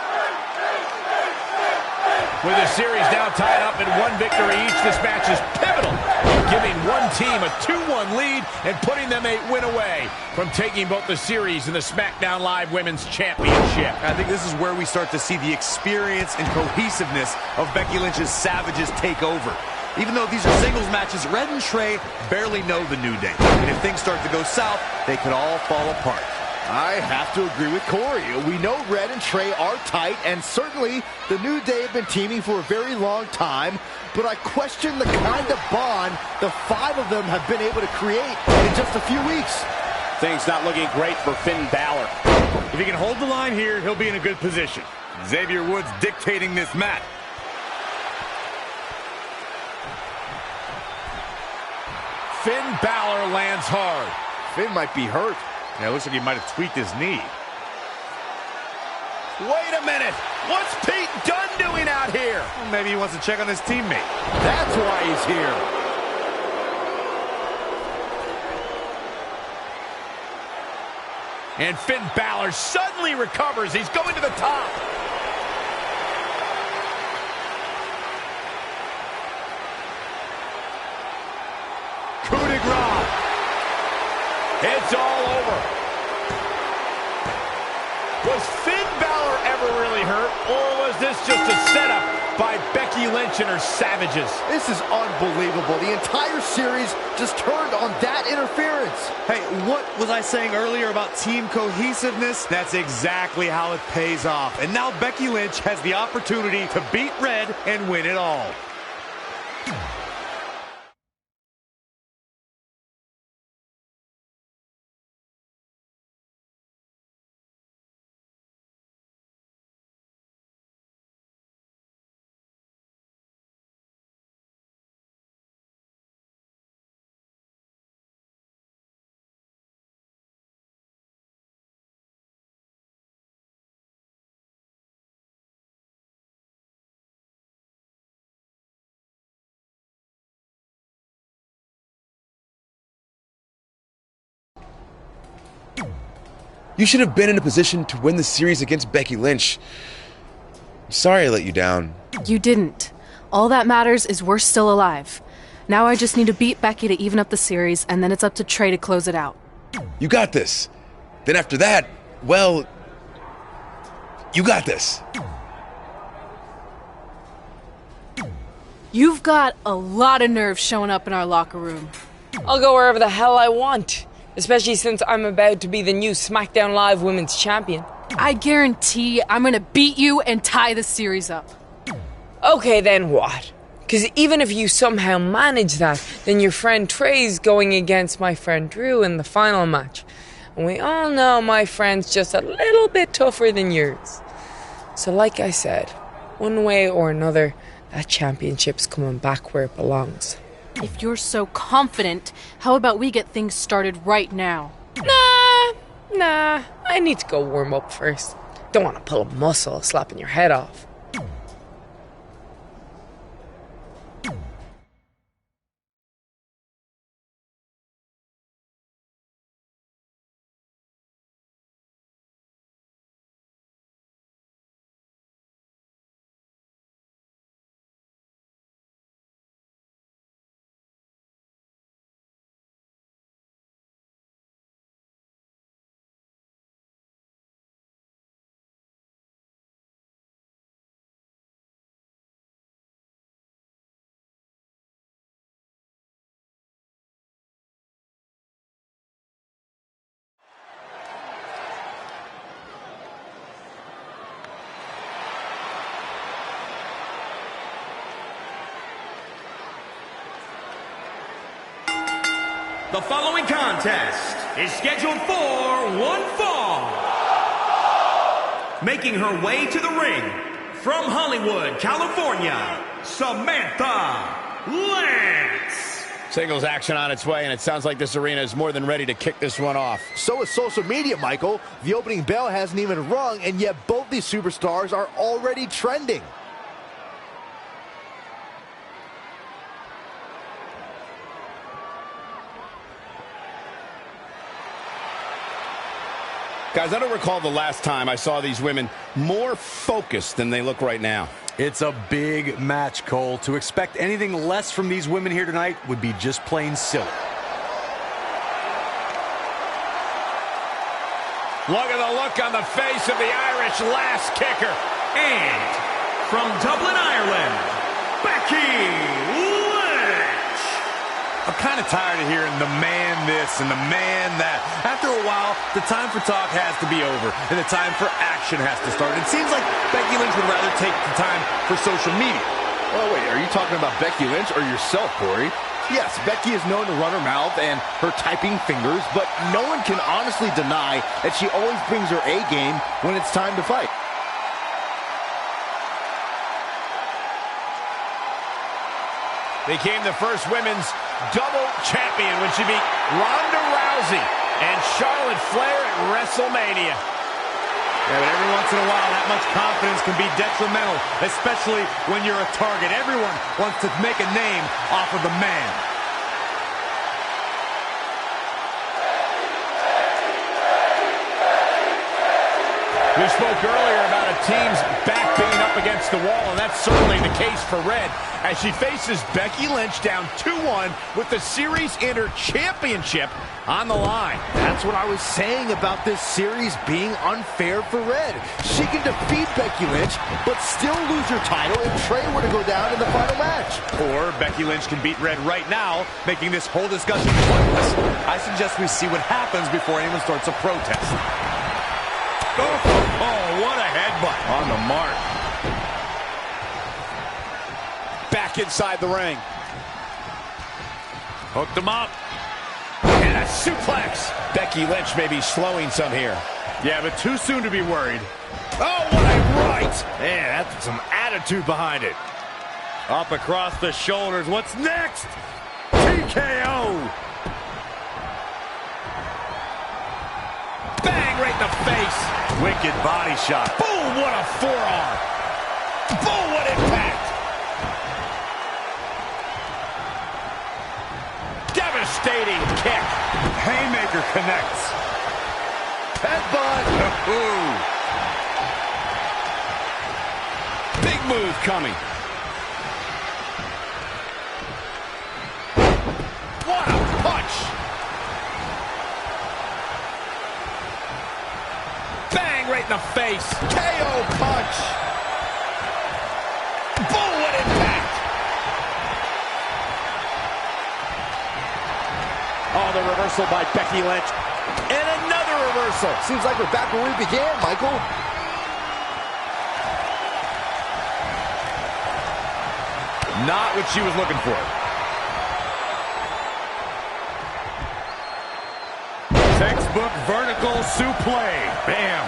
With the series now tied up in 1 victory each, this match is pivotal, giving one team a 2-1 lead and putting them a win away from taking both the series and the SmackDown Live Women's Championship. I think this is where we start to see the experience and cohesiveness of Becky Lynch's Savages take over. Even though these are singles matches, Red and Trey barely know the New Day. And if things start to go south, they could all fall apart. I have to agree with Corey. We know Red and Trey are tight, and certainly the New Day have been teaming for a very long time, but I question the kind of bond the 5 of them have been able to create in just a few weeks. Things not looking great for Finn Balor. If he can hold the line here, he'll be in a good position. Xavier Woods dictating this match. Finn Balor lands hard. Finn might be hurt. Yeah, it looks like he might have tweaked his knee. Wait a minute. What's Pete Dunne doing out here? Well, maybe he wants to check on his teammate. That's why he's here. And Finn Balor suddenly recovers. He's going to the top. It's all over. Was Finn Balor ever really hurt, or was this just a setup by Becky Lynch and her savages? This is unbelievable. The entire series just turned on that interference. Hey, what was I saying earlier about team cohesiveness? That's exactly how it pays off. And now Becky Lynch has the opportunity to beat Red and win it all. You should have been in a position to win the series against Becky Lynch. I'm sorry I let you down. You didn't. All that matters is we're still alive. Now I just need to beat Becky to even up the series, and then it's up to Trey to close it out. You got this. Then after that, well, you got this. You've got a lot of nerve showing up in our locker room. I'll go wherever the hell I want, especially since I'm about to be the new SmackDown Live Women's Champion. I guarantee I'm gonna beat you and tie the series up. Okay, then what? Because even if you somehow manage that, then your friend Trey's going against my friend Drew in the final match. And we all know my friend's just a little bit tougher than yours. So like I said, one way or another, that championship's coming back where it belongs. If you're so confident, how about we get things started right now? Nah, I need to go warm up first. Don't want to pull a muscle slapping your head off. The following contest is scheduled for one fall. Making her way to the ring from Hollywood, California, Samantha Lance. Singles action on its way, and it sounds like this arena is more than ready to kick this one off. So is social media, Michael. The opening bell hasn't even rung, and yet both these superstars are already trending. Guys, I don't recall the last time I saw these women more focused than they look right now. It's a big match, Cole. To expect anything less from these women here tonight would be just plain silly. Look at the look on the face of the Irish last kicker. And from Dublin, Ireland, Becky Lynch. I'm kind of tired of hearing the man this and the man that. After a while, the time for talk has to be over, and the time for action has to start. It seems like Becky Lynch would rather take the time for social media. Oh, wait, are you talking about Becky Lynch or yourself, Corey? Yes, Becky is known to run her mouth and her typing fingers, but no one can honestly deny that she always brings her A game when it's time to fight. Became the first women's double champion when she beat Ronda Rousey and Charlotte Flair at WrestleMania. Yeah, but every once in a while, that much confidence can be detrimental, especially when you're a target. Everyone wants to make a name off of the man. We spoke earlier about a team's back being up against the wall, and that's certainly the case for Red. as she faces Becky Lynch down 2-1 with the series in her championship on the line. That's what I was saying about this series being unfair for Red. She can defeat Becky Lynch, but still lose her title if Trey were to go down in the final match. Or Becky Lynch can beat Red right now, making this whole discussion pointless. I suggest we see what happens before anyone starts a protest. Oh, what a headbutt. On the mark. Back inside the ring. Hooked him up. And a suplex. Becky Lynch may be slowing some here. Yeah, but too soon to be worried. Oh, what a right. Man, that's some attitude behind it. Up across the shoulders. What's next? TKO. Bang, right in the face. Wicked body shot. Boom, what a forearm. Boom, what impact. Devastating kick. Haymaker connects. Headbutt. Big move coming. What a punch. Bang, right in the face. KO punch. Boom, what impact. Oh, the reversal by Becky Lynch. And another reversal. Seems like we're back where we began, Michael. Not what she was looking for. Textbook vertical suplex. Bam.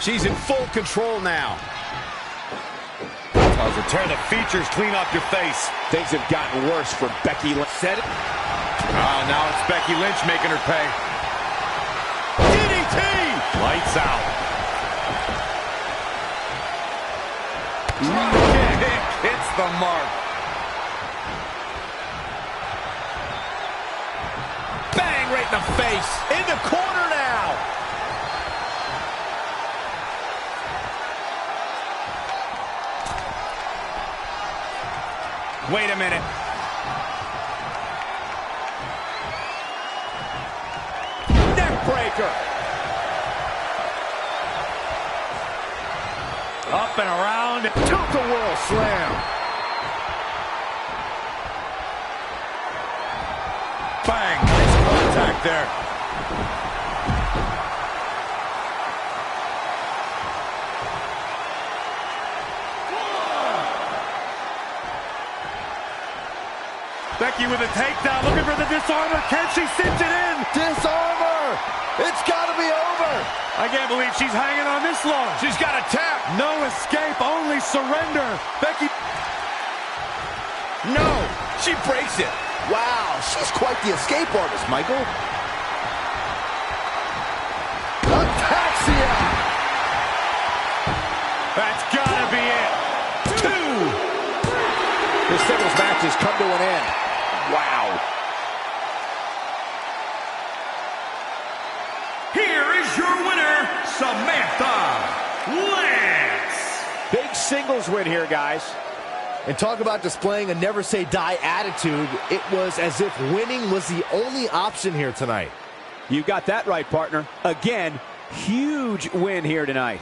She's in full control now. Tells her, tear the features clean off your face. Things have gotten worse for Becky Lynch. Set it. Now it's Becky Lynch making her pay. DDT! Lights out. Drop kick hits the mark. Bang, right in the face. In the corner now. Wait a minute. Neck breaker. Up and around. Tilt-a-whirl slam. Bang. Nice contact there. Becky with a takedown, looking for the disarmer. Can she cinch it in? Disarmer. It's got to be over. I can't believe she's hanging on this long. She's got a tap. No escape, only surrender. Becky. No, she breaks it. Wow, she's quite the escape artist, Michael. Ataxia. That's gotta be it. 2. This singles match has come to an end. Wow. Here is your winner, Samantha Lance. Big singles win here, guys. And talk about displaying a never-say-die attitude. It was as if winning was the only option here tonight. You got that right, partner. Again, huge win here tonight.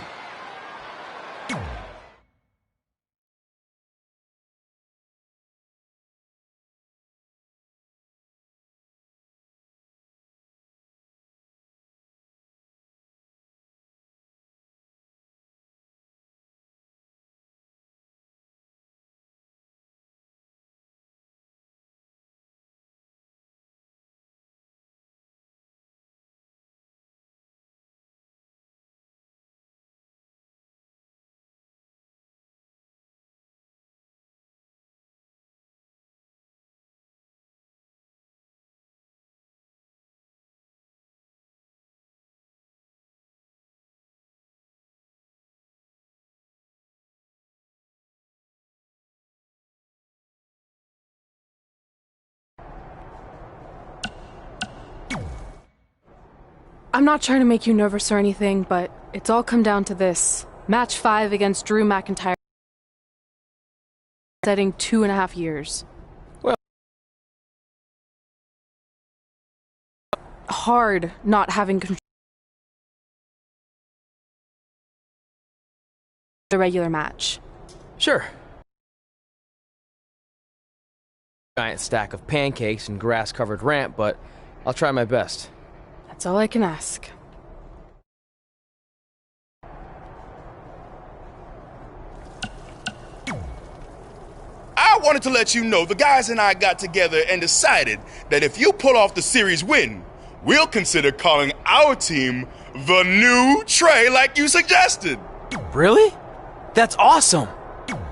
I'm not trying to make you nervous or anything, but it's all come down to this. Match 5 against Drew McIntyre. Setting 2.5 years. Well, hard not having control of the regular match. Sure. Giant stack of pancakes and grass-covered ramp, but I'll try my best. That's all I can ask. I wanted to let you know the guys and I got together and decided that if you pull off the series win, we'll consider calling our team the New Trey like you suggested. Really? That's awesome!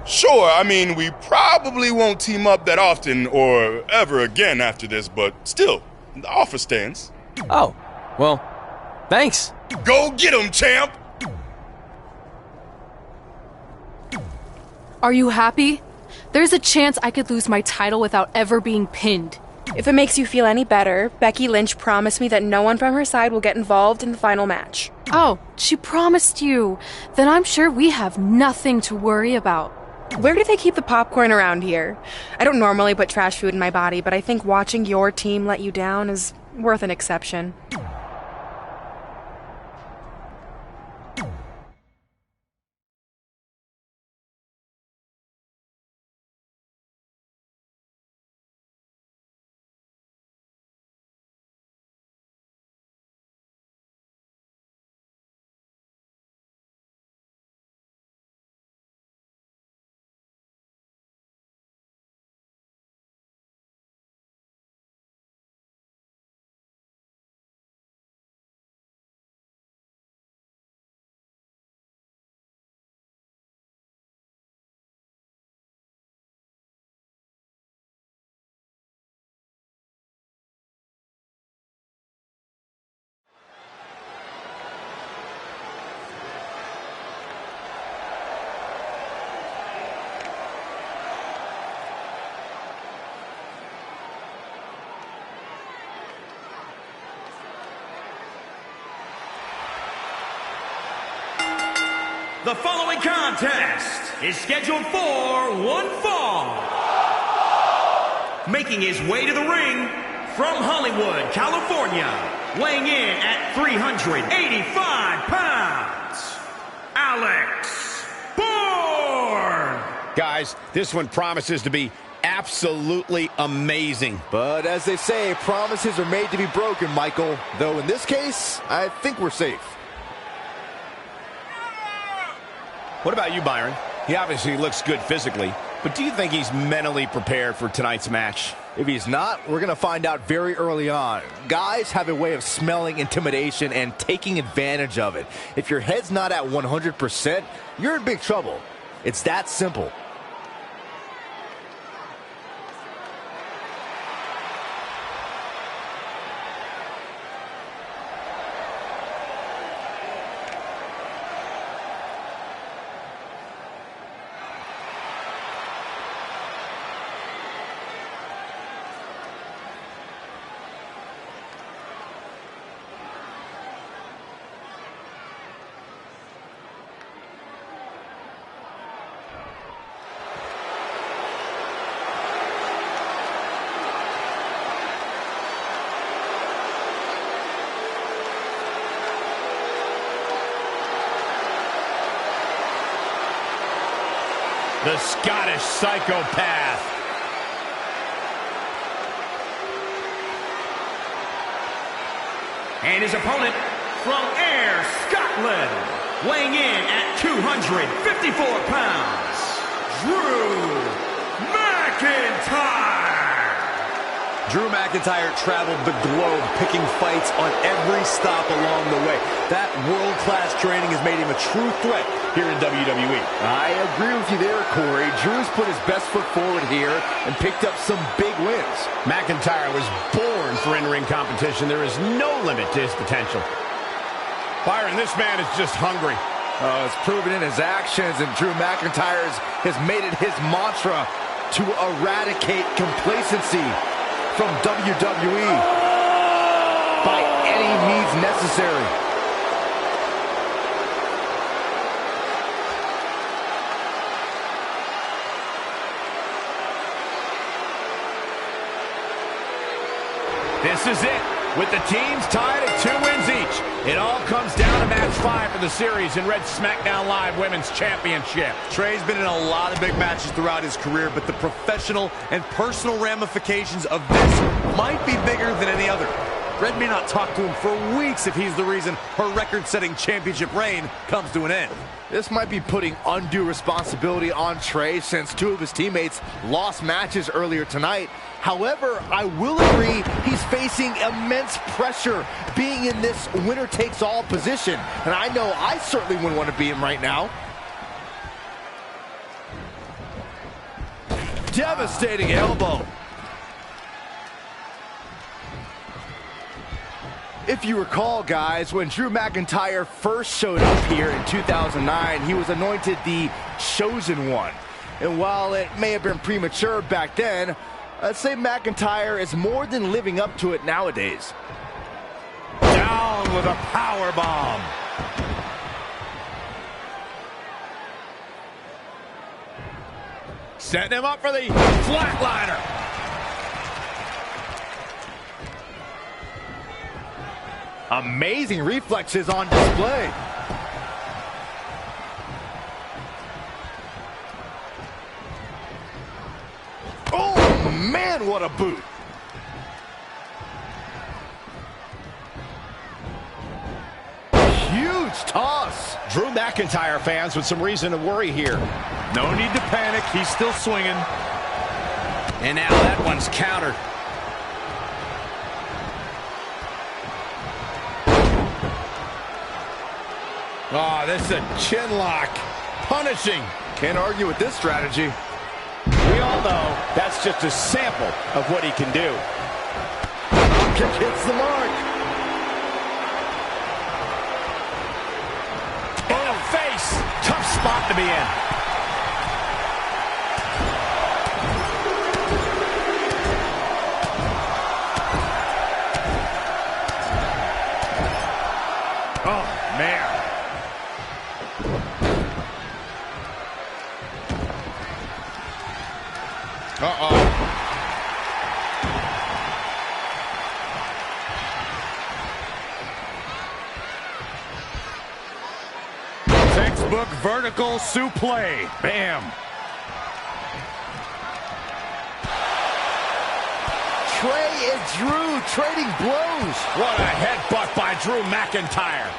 Sure, I mean, we probably won't team up that often or ever again after this, but still, the offer stands. Oh, well, thanks. Go get 'em, champ! Are you happy? There's a chance I could lose my title without ever being pinned. If it makes you feel any better, Becky Lynch promised me that no one from her side will get involved in the final match. Oh, she promised you. Then I'm sure we have nothing to worry about. Where do they keep the popcorn around here? I don't normally put trash food in my body, but I think watching your team let you down is worth an exception. The following contest is scheduled for one fall. Making his way to the ring from Hollywood, California, weighing in at 385 pounds, Alex Bourne. Guys, this one promises to be absolutely amazing. But as they say, promises are made to be broken, Michael. Though in this case, I think we're safe. What about you, Byron? He obviously looks good physically, but do you think he's mentally prepared for tonight's match? If he's not, we're going to find out very early on. Guys have a way of smelling intimidation and taking advantage of it. If your head's not at 100%, you're in big trouble. It's that simple. The Scottish psychopath. And his opponent from Ayr, Scotland, weighing in at 254 pounds, Drew McIntyre. Drew McIntyre traveled the globe picking fights on every stop along the way. That world-class training has made him a true threat here in WWE. I agree with you there, Corey. Drew's put his best foot forward here and picked up some big wins. McIntyre was born for in-ring competition. There is no limit to his potential. Byron, this man is just hungry. It's proven in his actions, and Drew McIntyre has made it his mantra to eradicate complacency from WWE by any means necessary. This is it. With the teams tied at 2 wins each, it all comes down to match 5 for the series in Red's SmackDown Live Women's Championship. Trey's been in a lot of big matches throughout his career, but the professional and personal ramifications of this might be bigger than any other. Red may not talk to him for weeks if he's the reason her record-setting championship reign comes to an end. This might be putting undue responsibility on Trey since 2 of his teammates lost matches earlier tonight. However, I will agree he's facing immense pressure being in this winner-takes-all position. And I know I certainly wouldn't want to be him right now. Devastating elbow. If you recall, guys, when Drew McIntyre first showed up here in 2009, he was anointed the Chosen One. And while it may have been premature back then, I'd say McIntyre is more than living up to it nowadays. Down with a power bomb. Setting him up for the flatliner. Amazing reflexes on display. Oh, man, what a boot. Huge toss. Drew McIntyre fans with some reason to worry here. No need to panic. He's still swinging. And now that one's countered. Oh, this is a chin lock. Punishing. Can't argue with this strategy. We all know that's just a sample of what he can do. Kick hits the mark. In the face. Tough spot to be in. Oh, man. Uh-oh. Textbook vertical suplex. Bam. Trey and Drew trading blows. What a headbutt by Drew McIntyre.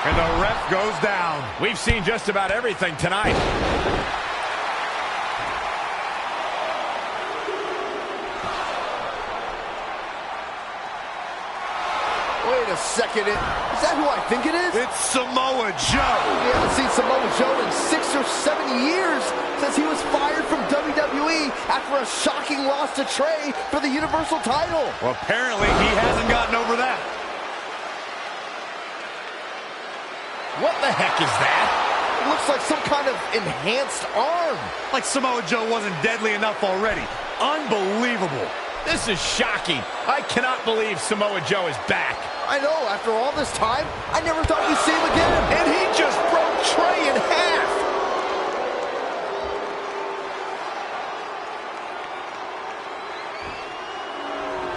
And the ref goes down. We've seen just about everything tonight. Wait a second. Is that who I think it is? It's Samoa Joe. We haven't seen Samoa Joe in 6 or 7 years since he was fired from WWE after a shocking loss to Trey for the Universal title. Well, apparently he hasn't gotten over that. What the heck is that? It looks like some kind of enhanced arm. Like Samoa Joe wasn't deadly enough already. Unbelievable. This is shocking. I cannot believe Samoa Joe is back. I know, after all this time, I never thought we'd see him again. And he just broke Trey in half.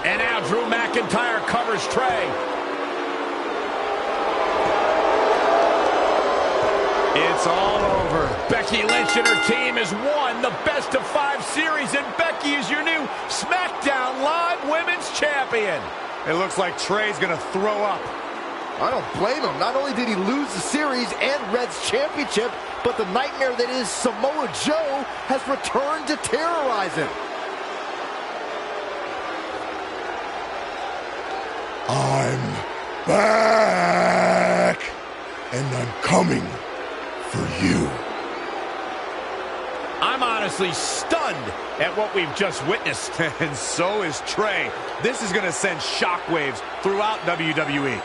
And now Drew McIntyre covers Trey. It's all over. Becky Lynch and her team has won the best of 5 series, and Becky is your new SmackDown Live Women's Champion. It looks like Trey's gonna throw up. I don't blame him. Not only did he lose the series and Red's championship, but the nightmare that is Samoa Joe has returned to terrorize him. I'm back, and I'm coming for you. I'm honestly stunned at what we've just witnessed. And so is Trey. This is going to send shockwaves throughout WWE.